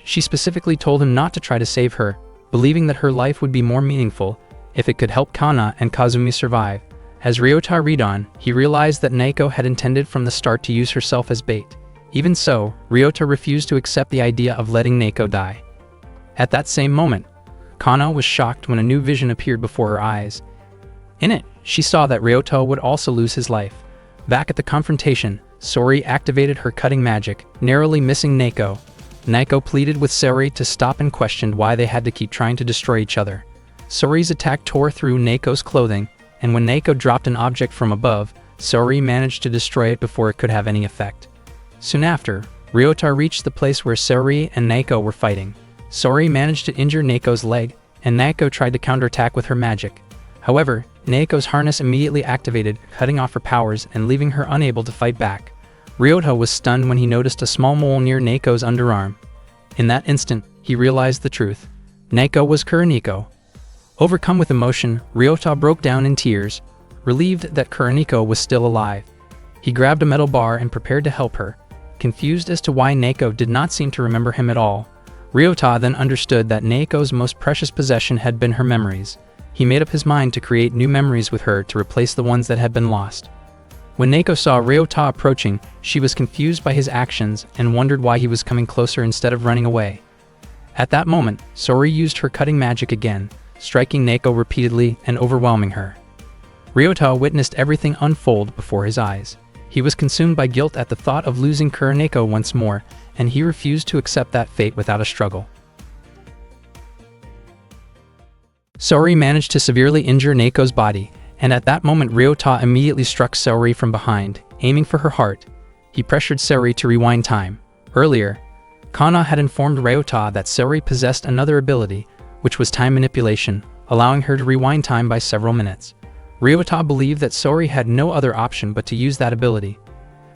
She specifically told him not to try to save her, believing that her life would be more meaningful if it could help Kana and Kazumi survive. As Ryota read on, he realized that Neko had intended from the start to use herself as bait. Even so, Ryota refused to accept the idea of letting Neko die. At that same moment, Kana was shocked when a new vision appeared before her eyes. In it, she saw that Ryota would also lose his life. Back at the confrontation, Sori activated her cutting magic, narrowly missing Neko. Neko pleaded with Sori to stop and questioned why they had to keep trying to destroy each other. Sori's attack tore through Neko's clothing, and when Neko dropped an object from above, Sori managed to destroy it before it could have any effect. Soon after, Ryota reached the place where Sori and Neko were fighting. Sori managed to injure Neko's leg, and Neko tried to counterattack with her magic. However, Neko's harness immediately activated, cutting off her powers and leaving her unable to fight back. Ryota was stunned when he noticed a small mole near Neko's underarm. In that instant, he realized the truth. Neko was Kuroniko. Overcome with emotion, Ryota broke down in tears, relieved that Kuroniko was still alive. He grabbed a metal bar and prepared to help her. Confused as to why Neko did not seem to remember him at all, Ryota then understood that Neko's most precious possession had been her memories. He made up his mind to create new memories with her to replace the ones that had been lost. When Neko saw Ryota approaching, she was confused by his actions and wondered why he was coming closer instead of running away. At that moment, Sori used her cutting magic again, striking Neko repeatedly and overwhelming her. Ryota witnessed everything unfold before his eyes. He was consumed by guilt at the thought of losing Kuroniko once more, and he refused to accept that fate without a struggle. Sori managed to severely injure Neko's body, and at that moment Ryota immediately struck Sori from behind, aiming for her heart. He pressured Sori to rewind time. Earlier, Kana had informed Ryota that Sori possessed another ability, which was time manipulation, allowing her to rewind time by several minutes. Ryota believed that Sori had no other option but to use that ability.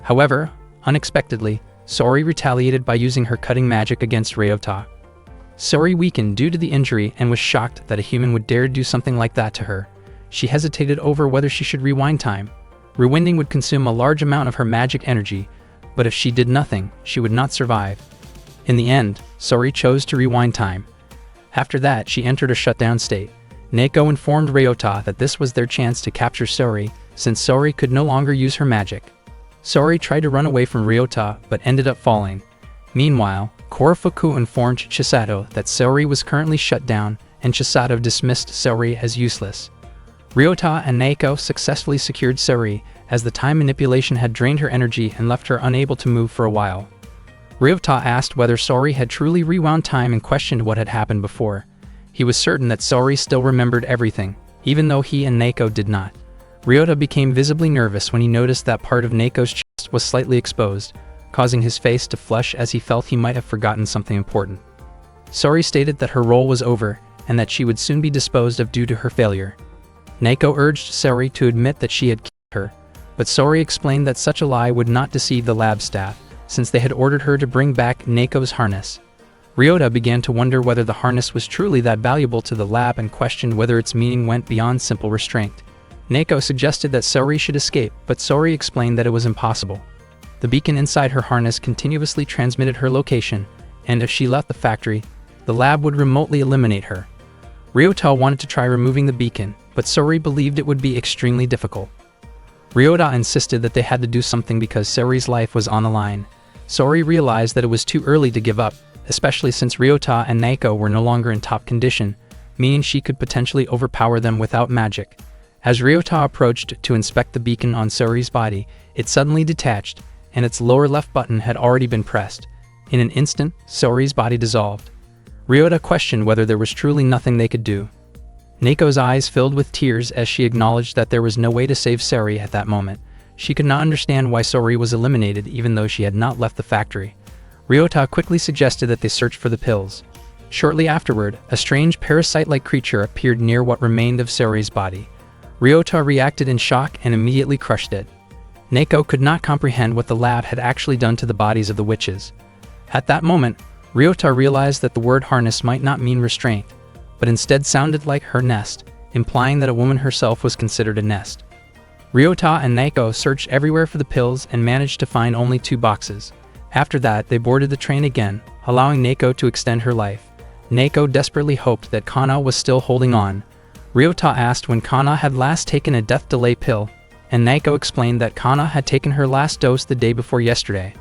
However, unexpectedly, Sori retaliated by using her cutting magic against Ryota. Sori weakened due to the injury and was shocked that a human would dare do something like that to her. She hesitated over whether she should rewind time. Rewinding would consume a large amount of her magic energy, but if she did nothing, she would not survive. In the end, Sori chose to rewind time. After that, she entered a shutdown state. Neko informed Ryota that this was their chance to capture Sori, since Sori could no longer use her magic. Sori tried to run away from Ryota, but ended up falling. Meanwhile, Korofuku informed Chisato that Sori was currently shut down, and Chisato dismissed Sori as useless. Ryota and Neko successfully secured Sori, as the time manipulation had drained her energy and left her unable to move for a while. Ryota asked whether Sori had truly rewound time and questioned what had happened before. He was certain that Sori still remembered everything, even though he and Neko did not. Ryota became visibly nervous when he noticed that part of Neko's chest was slightly exposed, causing his face to flush as he felt he might have forgotten something important. Sori stated that her role was over, and that she would soon be disposed of due to her failure. Neko urged Sori to admit that she had killed her, but Sori explained that such a lie would not deceive the lab staff, since they had ordered her to bring back Neko's harness. Ryota began to wonder whether the harness was truly that valuable to the lab and questioned whether its meaning went beyond simple restraint. Neko suggested that Sori should escape, but Sori explained that it was impossible. The beacon inside her harness continuously transmitted her location, and if she left the factory, the lab would remotely eliminate her. Ryota wanted to try removing the beacon, but Sori believed it would be extremely difficult. Ryota insisted that they had to do something because Sori's life was on the line. Sori realized that it was too early to give up, especially since Ryota and Neko were no longer in top condition, meaning she could potentially overpower them without magic. As Ryota approached to inspect the beacon on Sori's body, it suddenly detached, and its lower left button had already been pressed. In an instant, Sori's body dissolved. Ryota questioned whether there was truly nothing they could do. Nako's eyes filled with tears as she acknowledged that there was no way to save Saori at that moment. She could not understand why Saori was eliminated even though she had not left the factory. Ryota quickly suggested that they search for the pills. Shortly afterward, a strange parasite-like creature appeared near what remained of Saori's body. Ryota reacted in shock and immediately crushed it. Nako could not comprehend what the lab had actually done to the bodies of the witches. At that moment, Ryota realized that the word harness might not mean restraint, but instead sounded like her nest, implying that a woman herself was considered a nest. Ryota and Nako searched everywhere for the pills and managed to find only 2 boxes. After that, they boarded the train again, allowing Nako to extend her life. Nako desperately hoped that Kana was still holding on. Ryota asked when Kana had last taken a death delay pill, and Nako explained that Kana had taken her last dose the day before yesterday.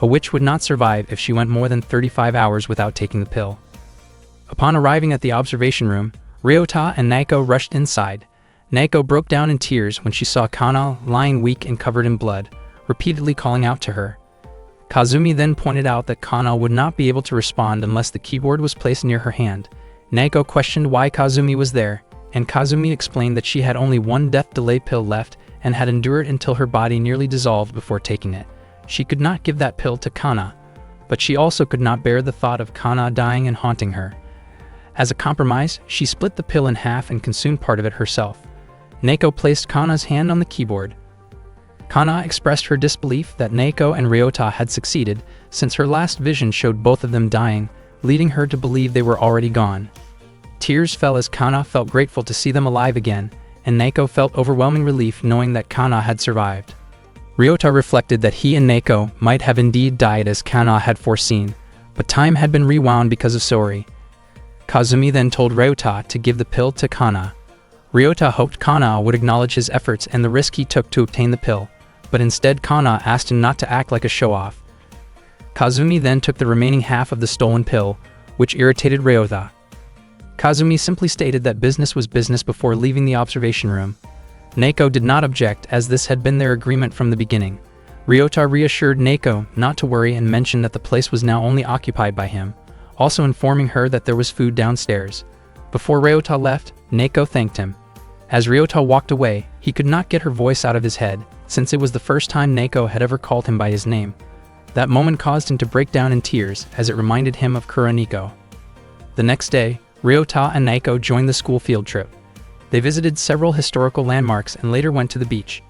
A witch would not survive if she went more than 35 hours without taking the pill. Upon arriving at the observation room, Ryota and Nako rushed inside. Nako broke down in tears when she saw Kana lying weak and covered in blood, repeatedly calling out to her. Kazumi then pointed out that Kana would not be able to respond unless the keyboard was placed near her hand. Nako questioned why Kazumi was there, and Kazumi explained that she had only 1 death delay pill left and had endured until her body nearly dissolved before taking it. She could not give that pill to Kana, but she also could not bear the thought of Kana dying and haunting her. As a compromise, she split the pill in half and consumed part of it herself. Nako placed Kana's hand on the keyboard. Kana expressed her disbelief that Nako and Ryota had succeeded, since her last vision showed both of them dying, leading her to believe they were already gone. Tears fell as Kana felt grateful to see them alive again, and Nako felt overwhelming relief knowing that Kana had survived. Ryota reflected that he and Nako might have indeed died as Kana had foreseen, but time had been rewound because of Saori. Kazumi then told Ryota to give the pill to Kana. Ryota hoped Kana would acknowledge his efforts and the risk he took to obtain the pill, but instead Kana asked him not to act like a show-off. Kazumi then took the remaining half of the stolen pill, which irritated Ryota. Kazumi simply stated that business was business before leaving the observation room. Nako did not object as this had been their agreement from the beginning. Ryota reassured Nako not to worry and mentioned that the place was now only occupied by him, also informing her that there was food downstairs. Before Ryota left, Nako thanked him. As Ryota walked away, he could not get her voice out of his head, since it was the first time Nako had ever called him by his name. That moment caused him to break down in tears as it reminded him of Kuroniko. The next day, Ryota and Nako joined the school field trip. They visited several historical landmarks and later went to the beach.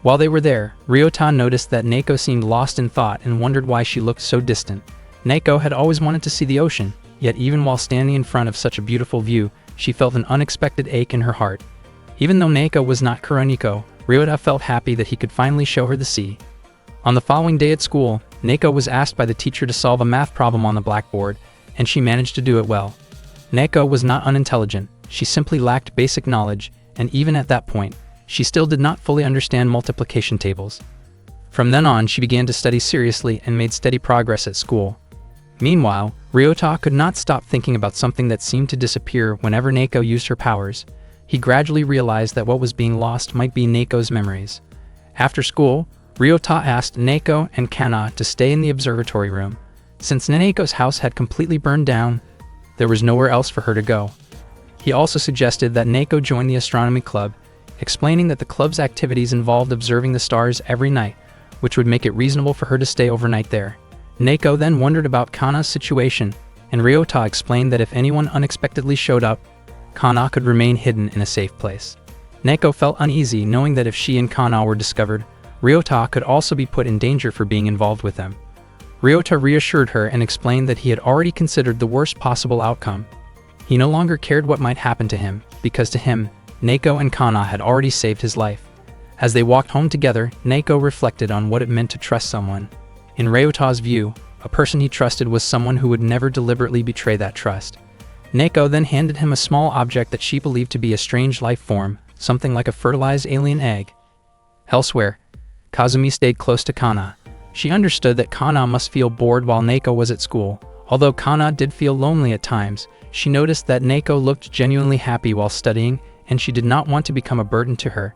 While they were there, Ryota noticed that Nako seemed lost in thought and wondered why she looked so distant. Nako had always wanted to see the ocean, yet even while standing in front of such a beautiful view, she felt an unexpected ache in her heart. Even though Nako was not Kuroniko, Ryota felt happy that he could finally show her the sea. On the following day at school, Nako was asked by the teacher to solve a math problem on the blackboard, and she managed to do it well. Nako was not unintelligent, she simply lacked basic knowledge, and even at that point, she still did not fully understand multiplication tables. From then on, she began to study seriously and made steady progress at school. Meanwhile, Ryota could not stop thinking about something that seemed to disappear whenever Nako used her powers. He gradually realized that what was being lost might be Nako's memories. After school, Ryota asked Nako and Kana to stay in the observatory room. Since Nako's house had completely burned down, there was nowhere else for her to go. He also suggested that Nako join the astronomy club, explaining that the club's activities involved observing the stars every night, which would make it reasonable for her to stay overnight there. Nako then wondered about Kana's situation, and Ryota explained that if anyone unexpectedly showed up, Kana could remain hidden in a safe place. Nako felt uneasy knowing that if she and Kana were discovered, Ryota could also be put in danger for being involved with them. Ryota reassured her and explained that he had already considered the worst possible outcome. He no longer cared what might happen to him, because to him, Nako and Kana had already saved his life. As they walked home together, Nako reflected on what it meant to trust someone. In Ryota's view, a person he trusted was someone who would never deliberately betray that trust. Nako then handed him a small object that she believed to be a strange life form, something like a fertilized alien egg. Elsewhere, Kazumi stayed close to Kana. She understood that Kana must feel bored while Nako was at school. Although Kana did feel lonely at times, she noticed that Nako looked genuinely happy while studying, and she did not want to become a burden to her.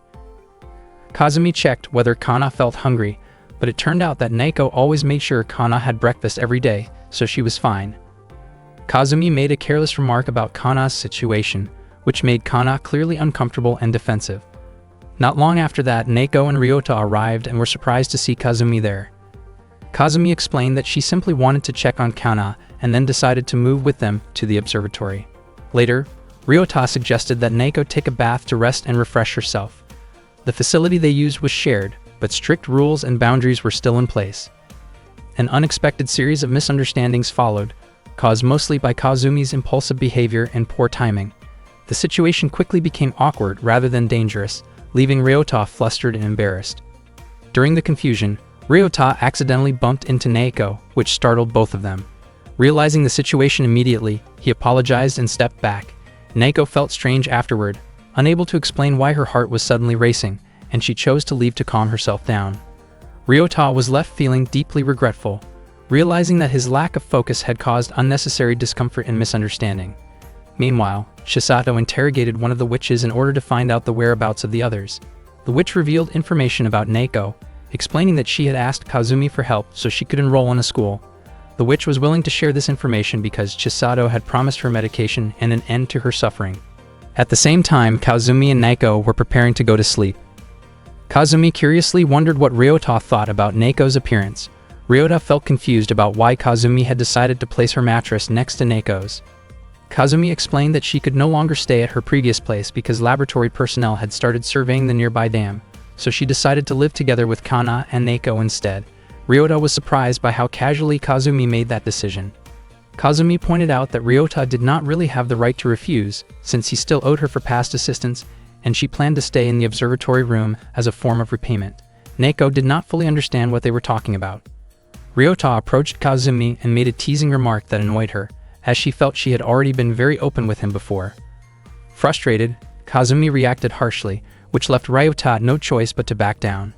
Kazumi checked whether Kana felt hungry, but it turned out that Nako always made sure Kana had breakfast every day, so she was fine. Kazumi made a careless remark about Kana's situation, which made Kana clearly uncomfortable and defensive. Not long after that, Neko and Ryota arrived and were surprised to see Kazumi there. Kazumi explained that she simply wanted to check on Kana and then decided to move with them to the observatory. Later, Ryota suggested that Neko take a bath to rest and refresh herself. The facility they used was shared, but strict rules and boundaries were still in place. An unexpected series of misunderstandings followed, caused mostly by Kazumi's impulsive behavior and poor timing. The situation quickly became awkward rather than dangerous, leaving Ryota flustered and embarrassed. During the confusion, Ryota accidentally bumped into Neko, which startled both of them. Realizing the situation immediately, he apologized and stepped back. Neko felt strange afterward, unable to explain why her heart was suddenly racing, and she chose to leave to calm herself down. Ryota was left feeling deeply regretful, realizing that his lack of focus had caused unnecessary discomfort and misunderstanding. Meanwhile, Chisato interrogated one of the witches in order to find out the whereabouts of the others. The witch revealed information about Neko, explaining that she had asked Kazumi for help so she could enroll in a school. The witch was willing to share this information because Chisato had promised her medication and an end to her suffering. At the same time, Kazumi and Neko were preparing to go to sleep. Kazumi curiously wondered what Ryota thought about Neko's appearance. Ryota felt confused about why Kazumi had decided to place her mattress next to Neko's. Kazumi explained that she could no longer stay at her previous place because laboratory personnel had started surveying the nearby dam, so she decided to live together with Kana and Neko instead. Ryota was surprised by how casually Kazumi made that decision. Kazumi pointed out that Ryota did not really have the right to refuse, since he still owed her for past assistance, and she planned to stay in the observatory room as a form of repayment. Neko did not fully understand what they were talking about. Ryota approached Kazumi and made a teasing remark that annoyed her, as she felt she had already been very open with him before. Frustrated, Kazumi reacted harshly, which left Ryota no choice but to back down.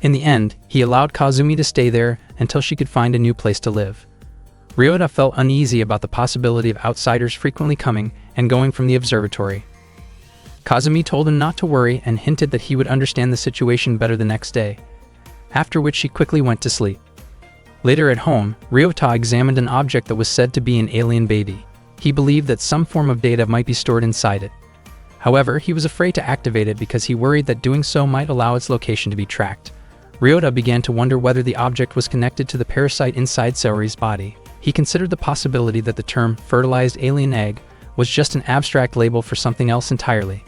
In the end, he allowed Kazumi to stay there until she could find a new place to live. Ryota felt uneasy about the possibility of outsiders frequently coming and going from the observatory. Kazumi told him not to worry and hinted that he would understand the situation better the next day, after which she quickly went to sleep. Later at home, Ryota examined an object that was said to be an alien baby. He believed that some form of data might be stored inside it. However, he was afraid to activate it because he worried that doing so might allow its location to be tracked. Ryota began to wonder whether the object was connected to the parasite inside Saori's body. He considered the possibility that the term fertilized alien egg was just an abstract label for something else entirely.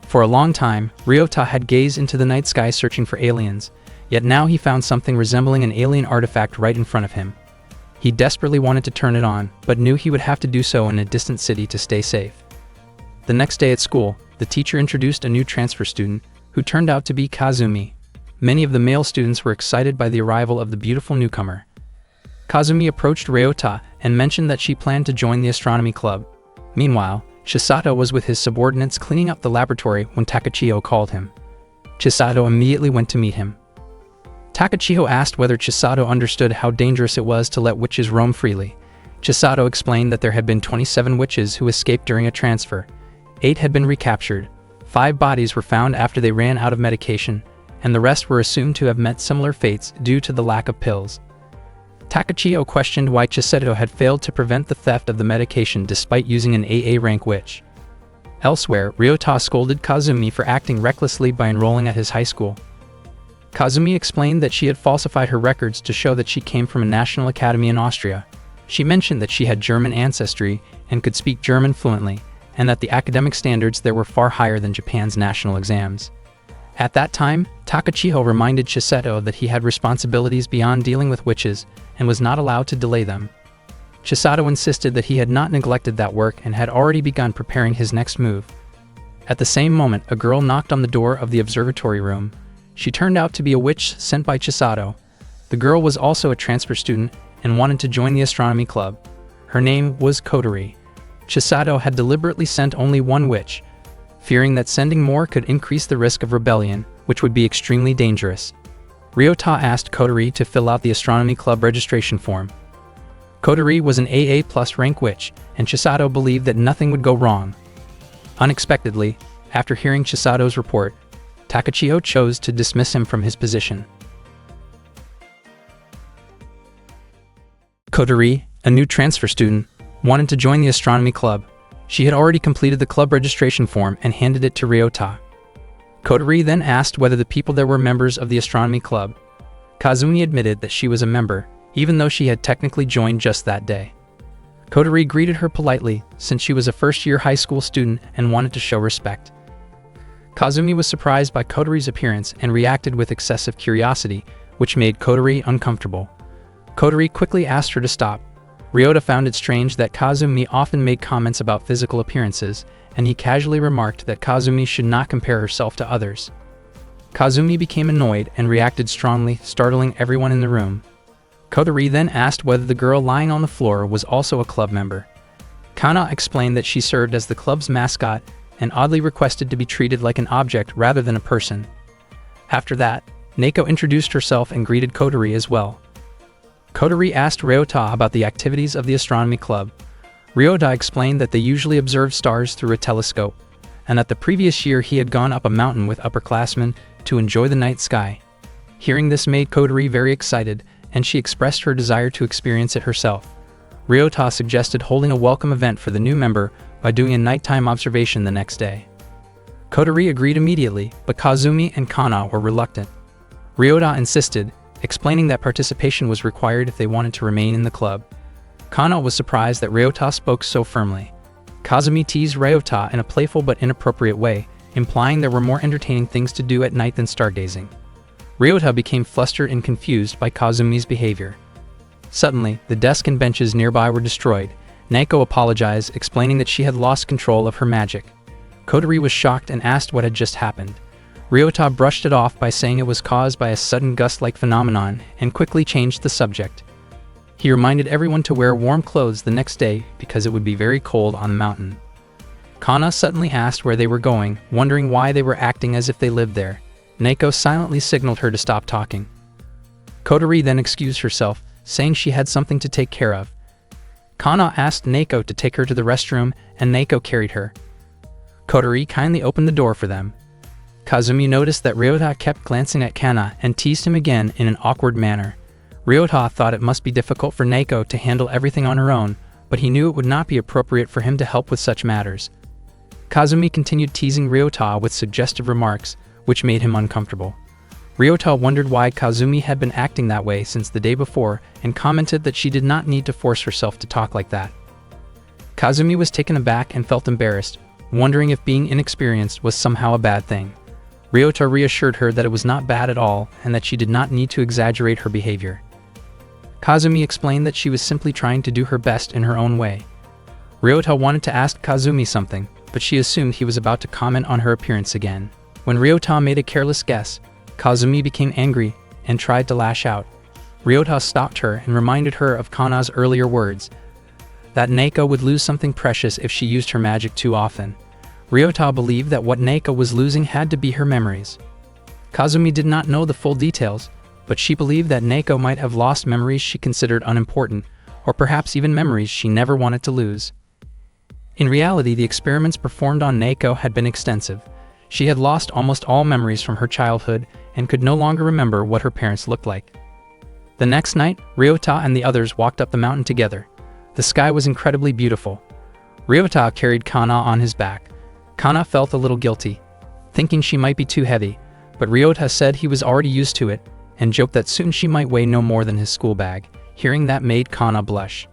For a long time, Ryota had gazed into the night sky searching for aliens, yet now he found something resembling an alien artifact right in front of him. He desperately wanted to turn it on, but knew he would have to do so in a distant city to stay safe. The next day at school, the teacher introduced a new transfer student, who turned out to be Kazumi. Many of the male students were excited by the arrival of the beautiful newcomer. Kazumi approached Ryota and mentioned that she planned to join the astronomy club. Meanwhile, Chisato was with his subordinates cleaning up the laboratory when Takachiho called him. Chisato immediately went to meet him. Takachiho asked whether Chisato understood how dangerous it was to let witches roam freely. Chisato explained that there had been 27 witches who escaped during a transfer. 8 had been recaptured, 5 bodies were found after they ran out of medication, and the rest were assumed to have met similar fates due to the lack of pills. Takachiho questioned why Chisato had failed to prevent the theft of the medication despite using an AA rank witch. Elsewhere, Ryota scolded Kazumi for acting recklessly by enrolling at his high school. Kazumi explained that she had falsified her records to show that she came from a national academy in Austria. She mentioned that she had German ancestry and could speak German fluently, and that the academic standards there were far higher than Japan's national exams. At that time, Takachiho reminded Chisato that he had responsibilities beyond dealing with witches and was not allowed to delay them. Chisato insisted that he had not neglected that work and had already begun preparing his next move. At the same moment, a girl knocked on the door of the observatory room. She turned out to be a witch sent by Chisato. The girl was also a transfer student and wanted to join the astronomy club. Her name was Kotori. Chisato had deliberately sent only one witch, fearing that sending more could increase the risk of rebellion, which would be extremely dangerous. Ryota asked Kotori to fill out the astronomy club registration form. Kotori was an AA+ rank witch, and Chisato believed that nothing would go wrong. Unexpectedly, after hearing Chisato's report, Takachiho chose to dismiss him from his position. Kotori, a new transfer student, wanted to join the astronomy club. She had already completed the club registration form and handed it to Ryota. Kotori then asked whether the people there were members of the astronomy club. Kazumi admitted that she was a member, even though she had technically joined just that day. Kotori greeted her politely, since she was a first-year high school student and wanted to show respect. Kazumi was surprised by Kotori's appearance and reacted with excessive curiosity, which made Kotori uncomfortable. Kotori quickly asked her to stop. Ryota found it strange that Kazumi often made comments about physical appearances, and he casually remarked that Kazumi should not compare herself to others. Kazumi became annoyed and reacted strongly, startling everyone in the room. Kotori then asked whether the girl lying on the floor was also a club member. Kana explained that she served as the club's mascot and oddly requested to be treated like an object rather than a person. After that, Neko introduced herself and greeted Kotori as well. Kotori asked Ryota about the activities of the astronomy club. Ryota explained that they usually observe stars through a telescope, and that the previous year he had gone up a mountain with upperclassmen to enjoy the night sky. Hearing this made Kotori very excited, and she expressed her desire to experience it herself. Ryota suggested holding a welcome event for the new member by doing a nighttime observation the next day. Kotori agreed immediately, but Kazumi and Kana were reluctant. Ryota insisted, explaining that participation was required if they wanted to remain in the club. Kana was surprised that Ryota spoke so firmly. Kazumi teased Ryota in a playful but inappropriate way, implying there were more entertaining things to do at night than stargazing. Ryota became flustered and confused by Kazumi's behavior. Suddenly, the desk and benches nearby were destroyed. Neko apologized, explaining that she had lost control of her magic. Kotori was shocked and asked what had just happened. Ryota brushed it off by saying it was caused by a sudden gust-like phenomenon and quickly changed the subject. He reminded everyone to wear warm clothes the next day because it would be very cold on the mountain. Kana suddenly asked where they were going, wondering why they were acting as if they lived there. Neko silently signaled her to stop talking. Kotori then excused herself, saying she had something to take care of. Kana asked Neko to take her to the restroom, and Neko carried her. Kotori kindly opened the door for them. Kazumi noticed that Ryota kept glancing at Kana and teased him again in an awkward manner. Ryota thought it must be difficult for Neko to handle everything on her own, but he knew it would not be appropriate for him to help with such matters. Kazumi continued teasing Ryota with suggestive remarks, which made him uncomfortable. Ryota wondered why Kazumi had been acting that way since the day before and commented that she did not need to force herself to talk like that. Kazumi was taken aback and felt embarrassed, wondering if being inexperienced was somehow a bad thing. Ryota reassured her that it was not bad at all and that she did not need to exaggerate her behavior. Kazumi explained that she was simply trying to do her best in her own way. Ryota wanted to ask Kazumi something, but she assumed he was about to comment on her appearance again. When Ryota made a careless guess, Kazumi became angry and tried to lash out. Ryota stopped her and reminded her of Kana's earlier words, that Neko would lose something precious if she used her magic too often. Ryota believed that what Neko was losing had to be her memories. Kazumi did not know the full details, but she believed that Neko might have lost memories she considered unimportant, or perhaps even memories she never wanted to lose. In reality, the experiments performed on Neko had been extensive. She had lost almost all memories from her childhood and could no longer remember what her parents looked like. The next night, Ryota and the others walked up the mountain together. The sky was incredibly beautiful. Ryota carried Kana on his back. Kana felt a little guilty, thinking she might be too heavy, but Ryota said he was already used to it, and joked that soon she might weigh no more than his school bag. Hearing that made Kana blush.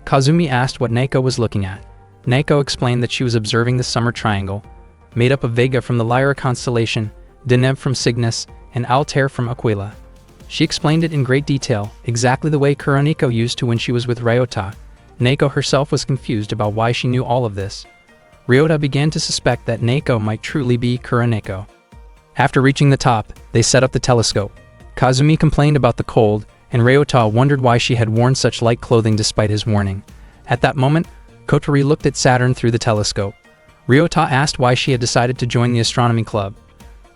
Kazumi asked what Neko was looking at. Neko explained that she was observing the summer triangle, made up of Vega from the Lyra constellation, Deneb from Cygnus, and Altair from Aquila. She explained it in great detail, exactly the way Kuroniko used to when she was with Ryota. Neko herself was confused about why she knew all of this. Ryota began to suspect that Neko might truly be Kuroniko. After reaching the top, they set up the telescope. Kazumi complained about the cold, and Ryota wondered why she had worn such light clothing despite his warning. At that moment, Kotori looked at Saturn through the telescope. Ryota asked why she had decided to join the astronomy club.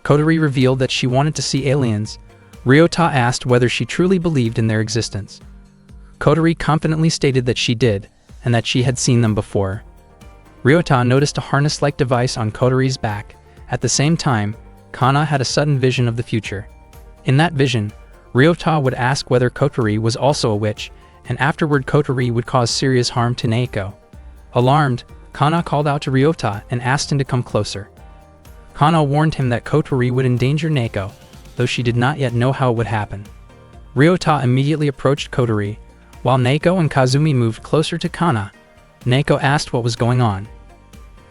Kotori revealed that she wanted to see aliens. Ryota asked whether she truly believed in their existence. Kotori confidently stated that she did, and that she had seen them before. Ryota noticed a harness-like device on Kotori's back. At the same time, Kana had a sudden vision of the future. In that vision, Ryota would ask whether Kotori was also a witch, and afterward Kotori would cause serious harm to Neko. Alarmed, Kana called out to Ryota and asked him to come closer. Kana warned him that Kotori would endanger Neko, though she did not yet know how it would happen. Ryota immediately approached Kotori, while Neko and Kazumi moved closer to Kana. Neko asked what was going on.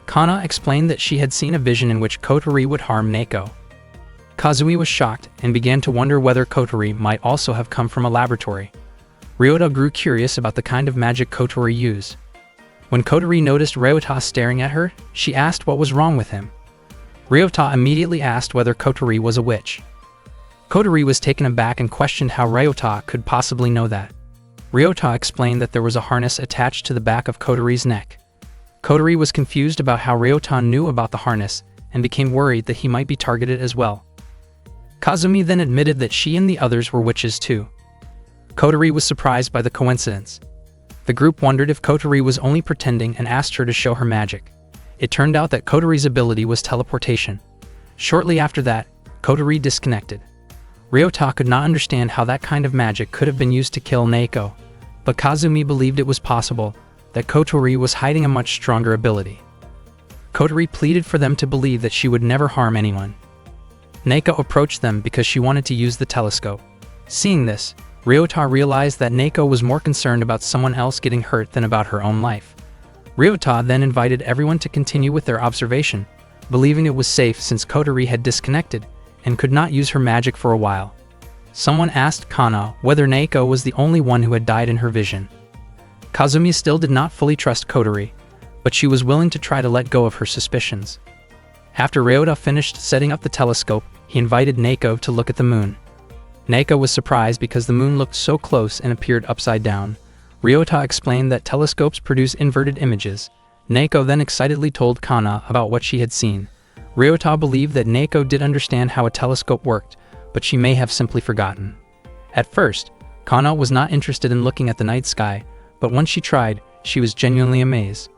Kana explained that she had seen a vision in which Kotori would harm Neko. Kazumi was shocked and began to wonder whether Kotori might also have come from a laboratory. Ryota grew curious about the kind of magic Kotori used. When Kotori noticed Ryota staring at her, she asked what was wrong with him. Ryota immediately asked whether Kotori was a witch. Kotori was taken aback and questioned how Ryota could possibly know that. Ryota explained that there was a harness attached to the back of Kotori's neck. Kotori was confused about how Ryota knew about the harness and became worried that he might be targeted as well. Kazumi then admitted that she and the others were witches too. Kotori was surprised by the coincidence. The group wondered if Kotori was only pretending and asked her to show her magic. It turned out that Kotori's ability was teleportation. Shortly after that, Kotori disconnected. Ryota could not understand how that kind of magic could have been used to kill Neko, but Kazumi believed it was possible that Kotori was hiding a much stronger ability. Kotori pleaded for them to believe that she would never harm anyone. Neko approached them because she wanted to use the telescope. Seeing this, Ryota realized that Neko was more concerned about someone else getting hurt than about her own life. Ryota then invited everyone to continue with their observation, believing it was safe since Kotori had disconnected and could not use her magic for a while. Someone asked Kana whether Neko was the only one who had died in her vision. Kazumi still did not fully trust Kotori, but she was willing to try to let go of her suspicions. After Ryota finished setting up the telescope, he invited Neko to look at the moon. Neko was surprised because the moon looked so close and appeared upside down. Ryota explained that telescopes produce inverted images. Neko then excitedly told Kana about what she had seen. Ryota believed that Neko did understand how a telescope worked, but she may have simply forgotten. At first, Kana was not interested in looking at the night sky, but once she tried, she was genuinely amazed.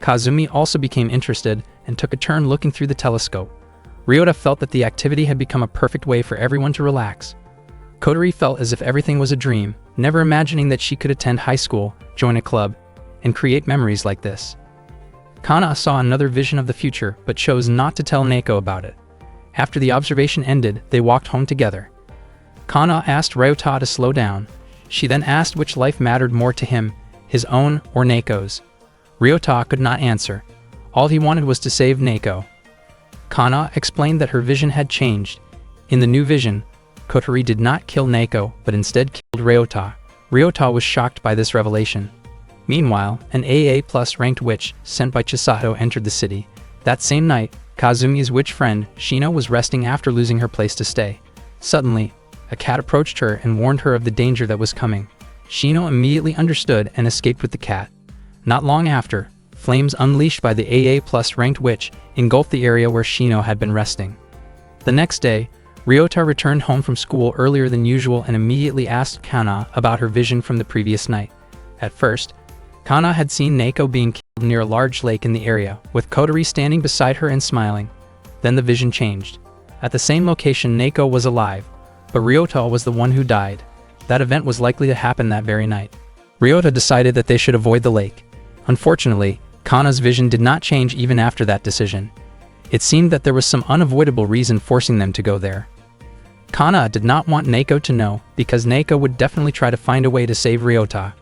Kazumi also became interested and took a turn looking through the telescope. Ryota felt that the activity had become a perfect way for everyone to relax. Kotori felt as if everything was a dream, never imagining that she could attend high school, join a club, and create memories like this. Kana saw another vision of the future but chose not to tell Neko about it. After the observation ended, they walked home together. Kana asked Ryota to slow down. She then asked which life mattered more to him, his own or Neko's. Ryota could not answer. All he wanted was to save Neko. Kana explained that her vision had changed. In the new vision, Kotori did not kill Neko but instead killed Ryota. Ryota was shocked by this revelation. Meanwhile, an AA+ ranked witch sent by Chisato entered the city. That same night, Kazumi's witch friend, Shino, was resting after losing her place to stay. Suddenly, a cat approached her and warned her of the danger that was coming. Shino immediately understood and escaped with the cat. Not long after, flames unleashed by the AA+ ranked witch engulfed the area where Shino had been resting. The next day, Ryota returned home from school earlier than usual and immediately asked Kana about her vision from the previous night. At first, Kana had seen Neko being killed near a large lake in the area, with Kotori standing beside her and smiling. Then the vision changed. At the same location, Neko was alive, but Ryota was the one who died. That event was likely to happen that very night. Ryota decided that they should avoid the lake. Unfortunately, Kana's vision did not change even after that decision. It seemed that there was some unavoidable reason forcing them to go there. Kana did not want Neko to know, because Neko would definitely try to find a way to save Ryota.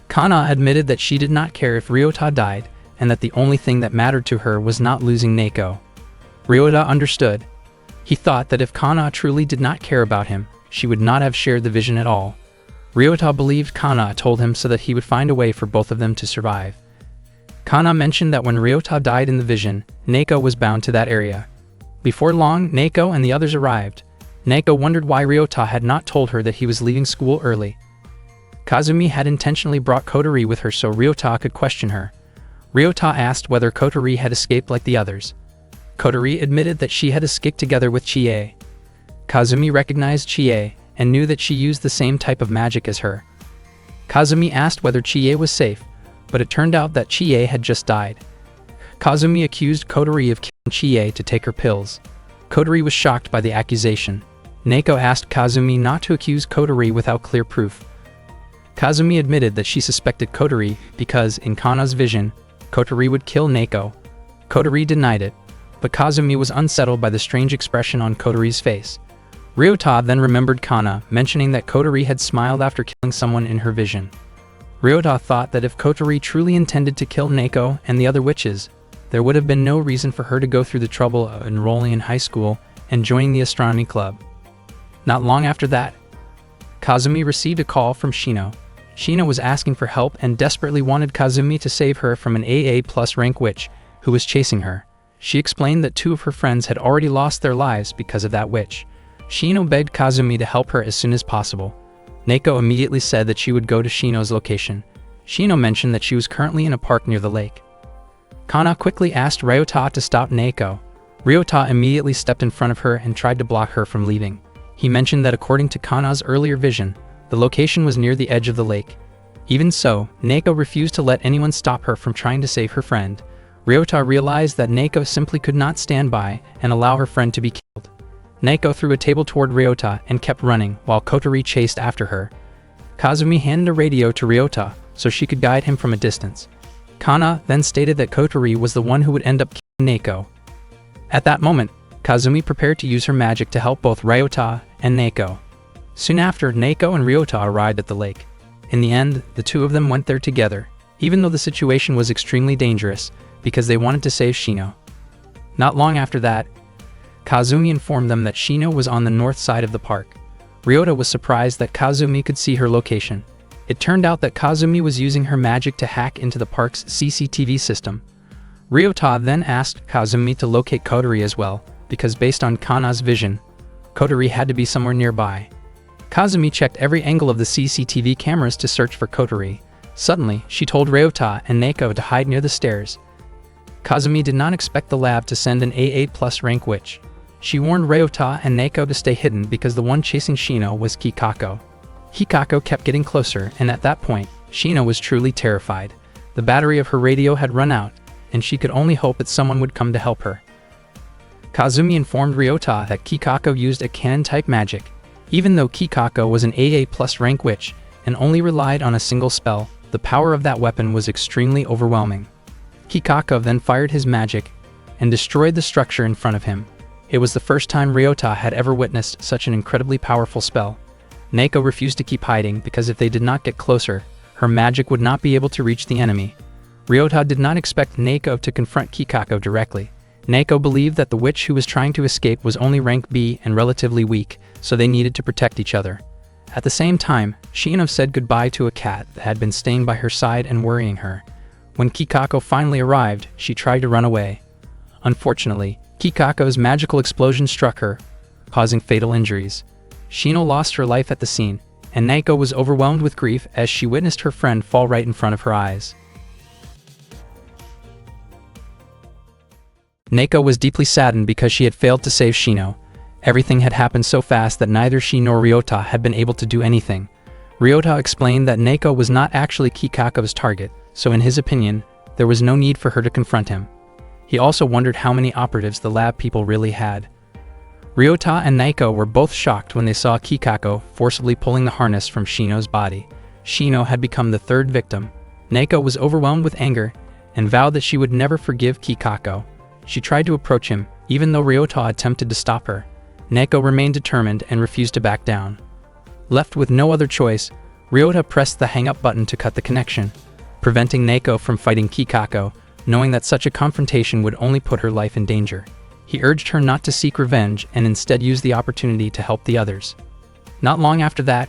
Kana admitted that she did not care if Ryota died, and that the only thing that mattered to her was not losing Neko. Ryota understood. He thought that if Kana truly did not care about him, she would not have shared the vision at all. Ryota believed Kana told him so that he would find a way for both of them to survive. Kana mentioned that when Ryota died in the vision, Neko was bound to that area. Before long, Neko and the others arrived. Neko wondered why Ryota had not told her that he was leaving school early. Kazumi had intentionally brought Kotori with her so Ryota could question her. Ryota asked whether Kotori had escaped like the others. Kotori admitted that she had escaped together with Chie. Kazumi recognized Chie and knew that she used the same type of magic as her. Kazumi asked whether Chie was safe, but it turned out that Chie had just died. Kazumi accused Kotori of killing Chie to take her pills. Kotori was shocked by the accusation. Neko asked Kazumi not to accuse Kotori without clear proof. Kazumi admitted that she suspected Kotori because, in Kana's vision, Kotori would kill Neko. Kotori denied it, but Kazumi was unsettled by the strange expression on Kotori's face. Ryota then remembered Kana mentioning that Kotori had smiled after killing someone in her vision. Ryota thought that if Kotori truly intended to kill Neko and the other witches, there would have been no reason for her to go through the trouble of enrolling in high school and joining the astronomy club. Not long after that, Kazumi received a call from Shino. Shino was asking for help and desperately wanted Kazumi to save her from an AA+ rank witch who was chasing her. She explained that 2 of her friends had already lost their lives because of that witch. Shino begged Kazumi to help her as soon as possible. Neko immediately said that she would go to Shino's location. Shino mentioned that she was currently in a park near the lake. Kana quickly asked Ryota to stop Neko. Ryota immediately stepped in front of her and tried to block her from leaving. He mentioned that according to Kana's earlier vision, the location was near the edge of the lake. Even so, Neko refused to let anyone stop her from trying to save her friend. Ryota realized that Neko simply could not stand by and allow her friend to be killed. Neko threw a table toward Ryota and kept running while Kotori chased after her. Kazumi handed a radio to Ryota so she could guide him from a distance. Kana then stated that Kotori was the one who would end up killing Neko. At that moment, Kazumi prepared to use her magic to help both Ryota and Neko. Soon after, Neko and Ryota arrived at the lake. In the end, the 2 of them went there together, even though the situation was extremely dangerous because they wanted to save Shino. Not long after that, Kazumi informed them that Shino was on the north side of the park. Ryota was surprised that Kazumi could see her location. It turned out that Kazumi was using her magic to hack into the park's CCTV system. Ryota then asked Kazumi to locate Kotori as well, because based on Kana's vision, Kotori had to be somewhere nearby. Kazumi checked every angle of the CCTV cameras to search for Kotori. Suddenly, she told Ryota and Neko to hide near the stairs. Kazumi did not expect the lab to send an AA+ rank witch. She warned Ryota and Neko to stay hidden because the one chasing Shino was Kikako. Kikako kept getting closer, and at that point, Shino was truly terrified. The battery of her radio had run out, and she could only hope that someone would come to help her. Kazumi informed Ryota that Kikako used a cannon-type magic. Even though Kikako was an AA+ rank witch and only relied on a single spell, the power of that weapon was extremely overwhelming. Kikako then fired his magic and destroyed the structure in front of him. It was the first time Ryota had ever witnessed such an incredibly powerful spell. Neko refused to keep hiding because if they did not get closer, her magic would not be able to reach the enemy. Ryota did not expect Neko to confront Kikako directly. Neko believed that the witch who was trying to escape was only rank B and relatively weak, so they needed to protect each other. At the same time, Shino said goodbye to a cat that had been staying by her side and worrying her. When Kikako finally arrived, she tried to run away. Unfortunately, Kikako's magical explosion struck her, causing fatal injuries. Shino lost her life at the scene, and Neko was overwhelmed with grief as she witnessed her friend fall right in front of her eyes. Neko was deeply saddened because she had failed to save Shino. Everything had happened so fast that neither she nor Ryota had been able to do anything. Ryota explained that Neko was not actually Kikako's target, so in his opinion, there was no need for her to confront him. He also wondered how many operatives the lab people really had. Ryota and Neko were both shocked when they saw Kikako forcibly pulling the harness from Shino's body. Shino had become the 3rd victim. Neko was overwhelmed with anger and vowed that she would never forgive Kikako. She tried to approach him, even though Ryota attempted to stop her. Neko remained determined and refused to back down. Left with no other choice, Ryota pressed the hang-up button to cut the connection, preventing Neko from fighting Kikako, knowing that such a confrontation would only put her life in danger. He urged her not to seek revenge and instead use the opportunity to help the others. Not long after that,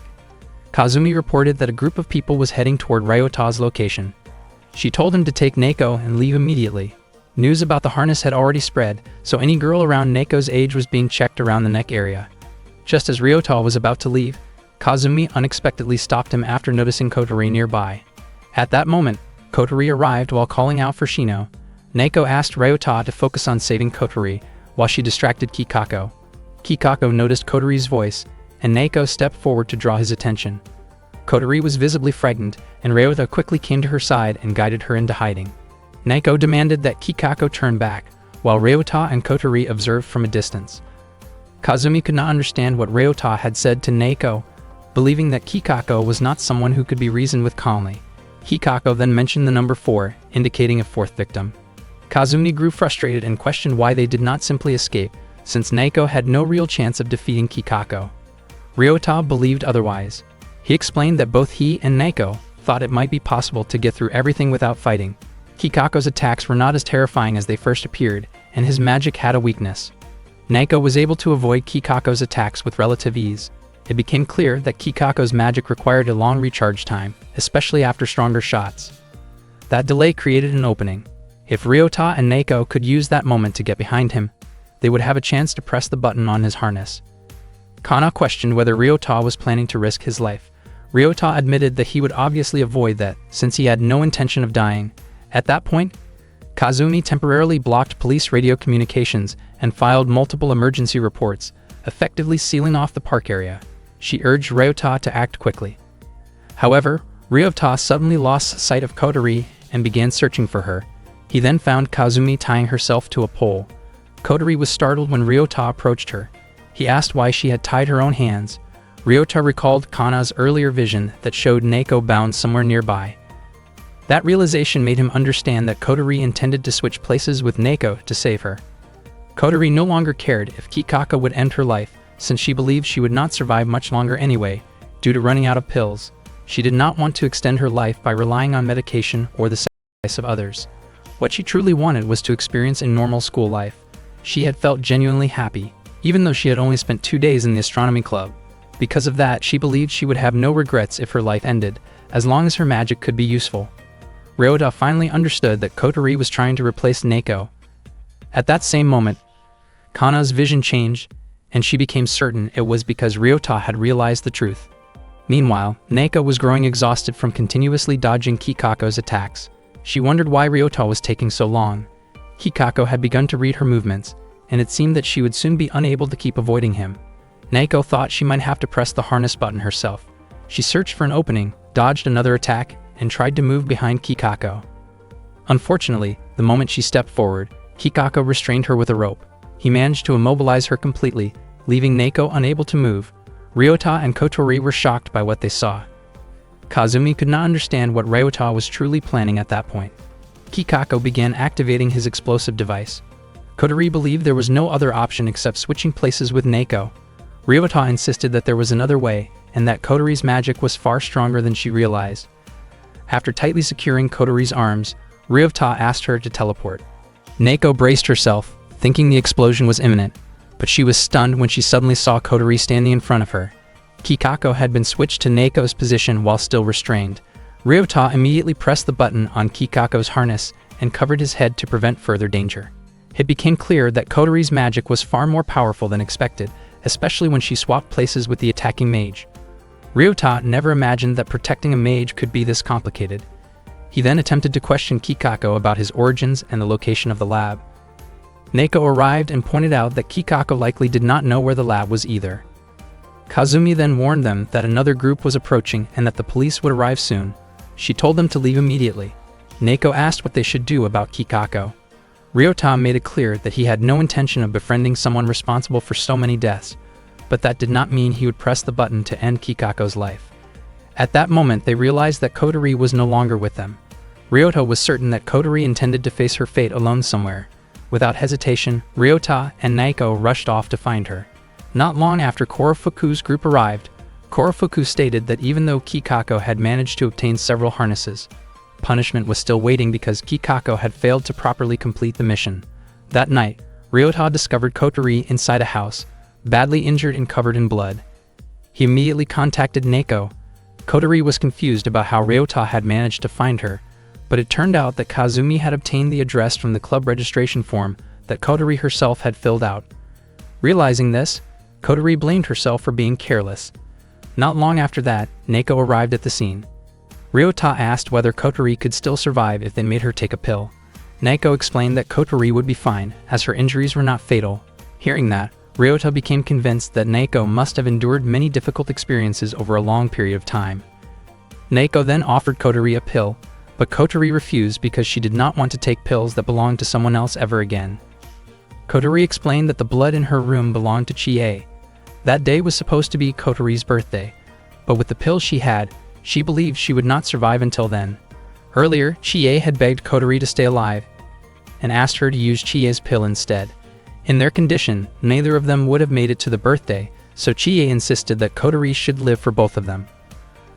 Kazumi reported that a group of people was heading toward Ryota's location. She told him to take Neko and leave immediately. News about the harness had already spread, so any girl around Neko's age was being checked around the neck area. Just as Ryota was about to leave, Kazumi unexpectedly stopped him after noticing Kotori nearby. At that moment, Kotori arrived while calling out for Shino. Neko asked Ryota to focus on saving Kotori, while she distracted Kikako. Kikako noticed Kotori's voice, and Neko stepped forward to draw his attention. Kotori was visibly frightened, and Ryota quickly came to her side and guided her into hiding. Neko demanded that Kikako turn back, while Ryota and Kotori observed from a distance. Kazumi could not understand what Ryota had said to Neko, believing that Kikako was not someone who could be reasoned with calmly. Hikako then mentioned the number 4, indicating a 4th victim. Kazumi grew frustrated and questioned why they did not simply escape, since Naoko had no real chance of defeating Kikako. Ryota believed otherwise. He explained that both he and Naoko thought it might be possible to get through everything without fighting. Kikako's attacks were not as terrifying as they first appeared, and his magic had a weakness. Naoko was able to avoid Kikako's attacks with relative ease. It became clear that Kikako's magic required a long recharge time, especially after stronger shots. That delay created an opening. If Ryota and Naoko could use that moment to get behind him, they would have a chance to press the button on his harness. Kana questioned whether Ryota was planning to risk his life. Ryota admitted that he would obviously avoid that, since he had no intention of dying. At that point, Kazumi temporarily blocked police radio communications and filed multiple emergency reports, effectively sealing off the park area. She urged Ryota to act quickly. However, Ryota suddenly lost sight of Kotori and began searching for her. He then found Kazumi tying herself to a pole. Kotori was startled when Ryota approached her. He asked why she had tied her own hands. Ryota recalled Kana's earlier vision that showed Naoko bound somewhere nearby. That realization made him understand that Kotori intended to switch places with Naoko to save her. Kotori no longer cared if Kikako would end her life, since she believed she would not survive much longer anyway, due to running out of pills. She did not want to extend her life by relying on medication or the sacrifice of others. What she truly wanted was to experience a normal school life. She had felt genuinely happy, even though she had only spent 2 days in the astronomy club. Because of that, she believed she would have no regrets if her life ended, as long as her magic could be useful. Ryota finally understood that Kotori was trying to replace Naoko. At that same moment, Kana's vision changed, and she became certain it was because Ryota had realized the truth. Meanwhile, Naoko was growing exhausted from continuously dodging Kikako's attacks. She wondered why Ryota was taking so long. Kikako had begun to read her movements, and it seemed that she would soon be unable to keep avoiding him. Naoko thought she might have to press the harness button herself. She searched for an opening, dodged another attack, and tried to move behind Kikako. Unfortunately, the moment she stepped forward, Kikako restrained her with a rope. He managed to immobilize her completely, leaving Naoko unable to move. Ryota and Kotori were shocked by what they saw. Kazumi could not understand what Ryota was truly planning at that point. Kikako began activating his explosive device. Kotori believed there was no other option except switching places with Naoko. Ryota insisted that there was another way, and that Kotori's magic was far stronger than she realized. After tightly securing Kotori's arms, Ryota asked her to teleport. Naoko braced herself, thinking the explosion was imminent, but she was stunned when she suddenly saw Kotori standing in front of her. Kikako had been switched to Naoko's position while still restrained. Ryota immediately pressed the button on Kikako's harness and covered his head to prevent further danger. It became clear that Kotori's magic was far more powerful than expected, especially when she swapped places with the attacking mage. Ryota never imagined that protecting a mage could be this complicated. He then attempted to question Kikako about his origins and the location of the lab. Naoko arrived and pointed out that Kikako likely did not know where the lab was either. Kazumi then warned them that another group was approaching and that the police would arrive soon. She told them to leave immediately. Naoko asked what they should do about Kikako. Ryota made it clear that he had no intention of befriending someone responsible for so many deaths, but that did not mean he would press the button to end Kikako's life. At that moment, they realized that Kotori was no longer with them. Ryota was certain that Kotori intended to face her fate alone somewhere. Without hesitation, Ryota and Naoko rushed off to find her. Not long after Korofuku's group arrived, Korofuku stated that even though Kikako had managed to obtain several harnesses, punishment was still waiting because Kikako had failed to properly complete the mission. That night, Ryota discovered Kotori inside a house, badly injured and covered in blood. He immediately contacted Naoko. Kotori was confused about how Ryota had managed to find her, but it turned out that Kazumi had obtained the address from the club registration form that Kotori herself had filled out. Realizing this, Kotori blamed herself for being careless. Not long after that, Naoko arrived at the scene. Ryota asked whether Kotori could still survive if they made her take a pill. Naoko explained that Kotori would be fine, as her injuries were not fatal. Hearing that, Ryota became convinced that Naoko must have endured many difficult experiences over a long period of time. Naoko then offered Kotori a pill, but Kotori refused because she did not want to take pills that belonged to someone else ever again. Kotori explained that the blood in her room belonged to Chie. That day was supposed to be Kotori's birthday, but with the pill she had, she believed she would not survive until then. Earlier, Chie had begged Kotori to stay alive and asked her to use Chie's pill instead. In their condition, neither of them would have made it to the birthday, so Chie insisted that Kotori should live for both of them.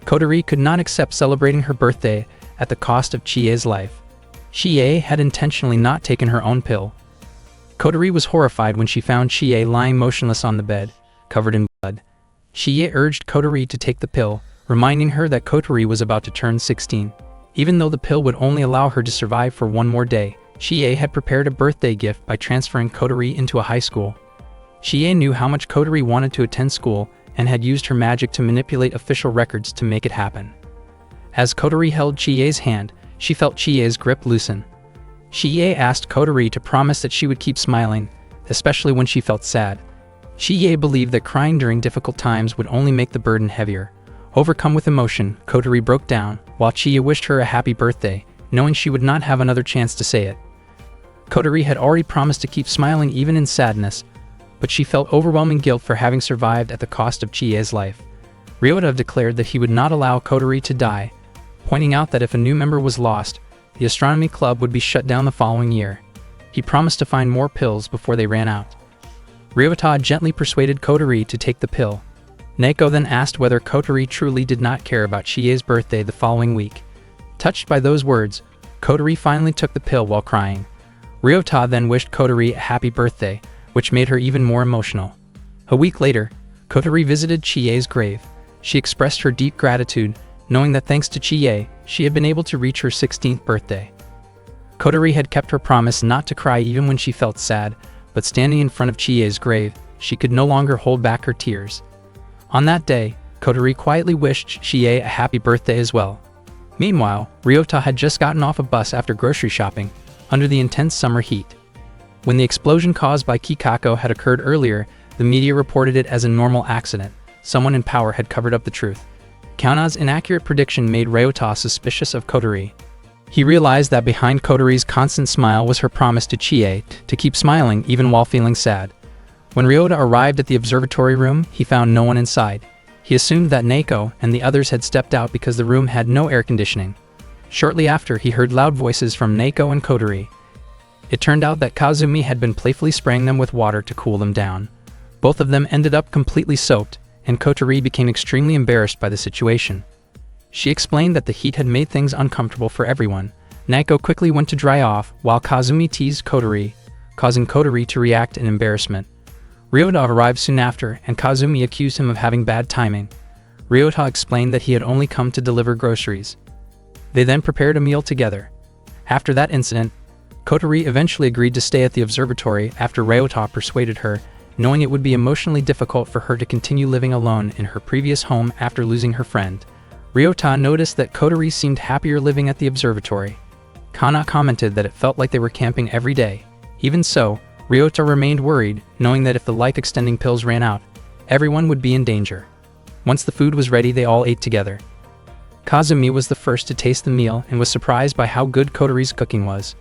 Kotori could not accept celebrating her birthday at the cost of Chie's life. Chie had intentionally not taken her own pill. Kotori was horrified when she found Chie lying motionless on the bed, covered in blood. Chie urged Kotori to take the pill, reminding her that Kotori was about to turn 16. Even though the pill would only allow her to survive for one more day, Chie had prepared a birthday gift by transferring Kotori into a high school. Chie knew how much Kotori wanted to attend school and had used her magic to manipulate official records to make it happen. As Kotori held Chie's hand, she felt Chie's grip loosen. Chie asked Kotori to promise that she would keep smiling, especially when she felt sad. Chie believed that crying during difficult times would only make the burden heavier. Overcome with emotion, Kotori broke down, while Chie wished her a happy birthday, knowing she would not have another chance to say it. Kotori had already promised to keep smiling even in sadness, but she felt overwhelming guilt for having survived at the cost of Chie's life. Ryota declared that he would not allow Kotori to die, pointing out that if a new member was lost, the astronomy club would be shut down the following year. He promised to find more pills before they ran out. Ryota gently persuaded Kotori to take the pill. Neko then asked whether Kotori truly did not care about Chie's birthday the following week. Touched by those words, Kotori finally took the pill while crying. Ryota then wished Kotori a happy birthday, which made her even more emotional. A week later, Kotori visited Chie's grave. She expressed her deep gratitude, knowing that thanks to Chie, she had been able to reach her 16th birthday. Kotori had kept her promise not to cry even when she felt sad, but standing in front of Chie's grave, she could no longer hold back her tears. On that day, Kotori quietly wished Chie a happy birthday as well. Meanwhile, Ryota had just gotten off a bus after grocery shopping, under the intense summer heat. When the explosion caused by Kikako had occurred earlier, the media reported it as a normal accident. Someone in power had covered up the truth. Kauna's inaccurate prediction made Ryota suspicious of Kotori. He realized that behind Kotori's constant smile was her promise to Chie to keep smiling even while feeling sad. When Ryota arrived at the observatory room, he found no one inside. He assumed that Neko and the others had stepped out because the room had no air conditioning. Shortly after, he heard loud voices from Neko and Kotori. It turned out that Kazumi had been playfully spraying them with water to cool them down. Both of them ended up completely soaked, and Kotori became extremely embarrassed by the situation. She explained that the heat had made things uncomfortable for everyone. Neko quickly went to dry off, while Kazumi teased Kotori, causing Kotori to react in embarrassment. Ryota arrived soon after, and Kazumi accused him of having bad timing. Ryota explained that he had only come to deliver groceries. They then prepared a meal together. After that incident, Kotori eventually agreed to stay at the observatory after Ryota persuaded her, knowing it would be emotionally difficult for her to continue living alone in her previous home after losing her friend. Ryota noticed that Kotori seemed happier living at the observatory. Kana commented that it felt like they were camping every day. Even so, Ryota remained worried, knowing that if the life-extending pills ran out, everyone would be in danger. Once the food was ready, they all ate together. Kazumi was the first to taste the meal and was surprised by how good Kotori's cooking was.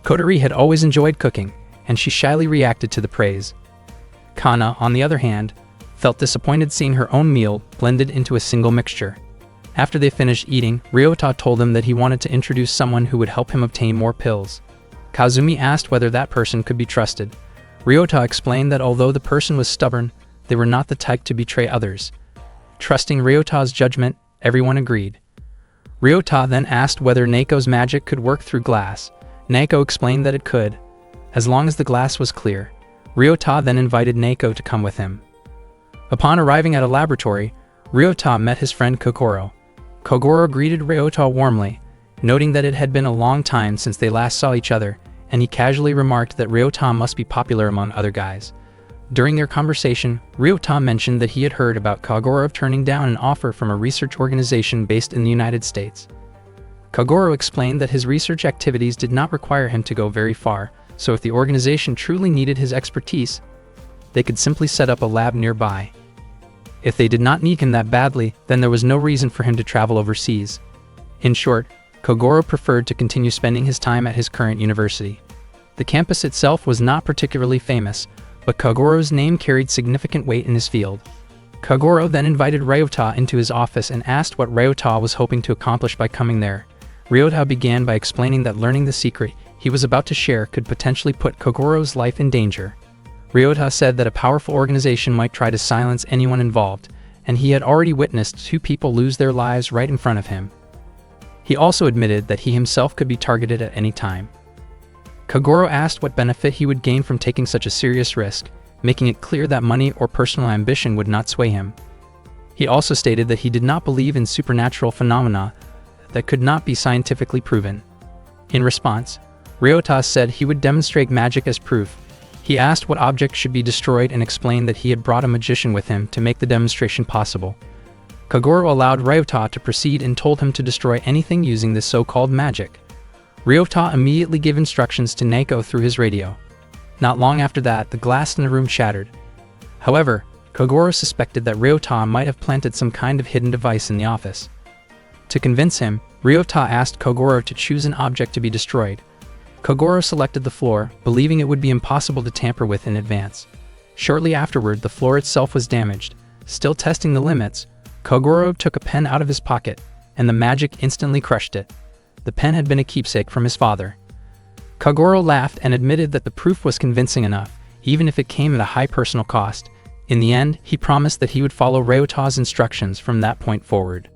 Kotori had always enjoyed cooking, and she shyly reacted to the praise. Kana, on the other hand, felt disappointed seeing her own meal blended into a single mixture. After they finished eating, Ryota told them that he wanted to introduce someone who would help him obtain more pills. Kazumi asked whether that person could be trusted. Ryota explained that although the person was stubborn, they were not the type to betray others. Trusting Ryota's judgment, everyone agreed. Ryota then asked whether Neko's magic could work through glass. Neko explained that it could, as long as the glass was clear. Ryota then invited Neko to come with him. Upon arriving at a laboratory, Ryota met his friend Kogoro. Kogoro greeted Ryota warmly, noting that it had been a long time since they last saw each other, and he casually remarked that Ryota must be popular among other guys. During their conversation, Ryota mentioned that he had heard about Kogoro turning down an offer from a research organization based in the United States. Kogoro explained that his research activities did not require him to go very far, so if the organization truly needed his expertise, they could simply set up a lab nearby. If they did not need him that badly, then there was no reason for him to travel overseas. In short, Kogoro preferred to continue spending his time at his current university. The campus itself was not particularly famous, but Kogoro's name carried significant weight in his field. Kogoro then invited Ryota into his office and asked what Ryota was hoping to accomplish by coming there. Ryota began by explaining that learning the secret he was about to share could potentially put Kogoro's life in danger. Ryota said that a powerful organization might try to silence anyone involved, and he had already witnessed 2 people lose their lives right in front of him. He also admitted that he himself could be targeted at any time. Kogoro asked what benefit he would gain from taking such a serious risk, making it clear that money or personal ambition would not sway him. He also stated that he did not believe in supernatural phenomena that could not be scientifically proven. In response, Ryota said he would demonstrate magic as proof. He asked what object should be destroyed and explained that he had brought a magician with him to make the demonstration possible. Kogoro allowed Ryota to proceed and told him to destroy anything using this so-called magic. Ryota immediately gave instructions to Naoko through his radio. Not long after that, the glass in the room shattered. However, Kogoro suspected that Ryota might have planted some kind of hidden device in the office. To convince him, Ryota asked Kogoro to choose an object to be destroyed. Kogoro selected the floor, believing it would be impossible to tamper with in advance. Shortly afterward, the floor itself was damaged. Still testing the limits, Kogoro took a pen out of his pocket, and the magic instantly crushed it. The pen had been a keepsake from his father. Kogoro laughed and admitted that the proof was convincing enough, even if it came at a high personal cost. In the end, he promised that he would follow Ryota's instructions from that point forward.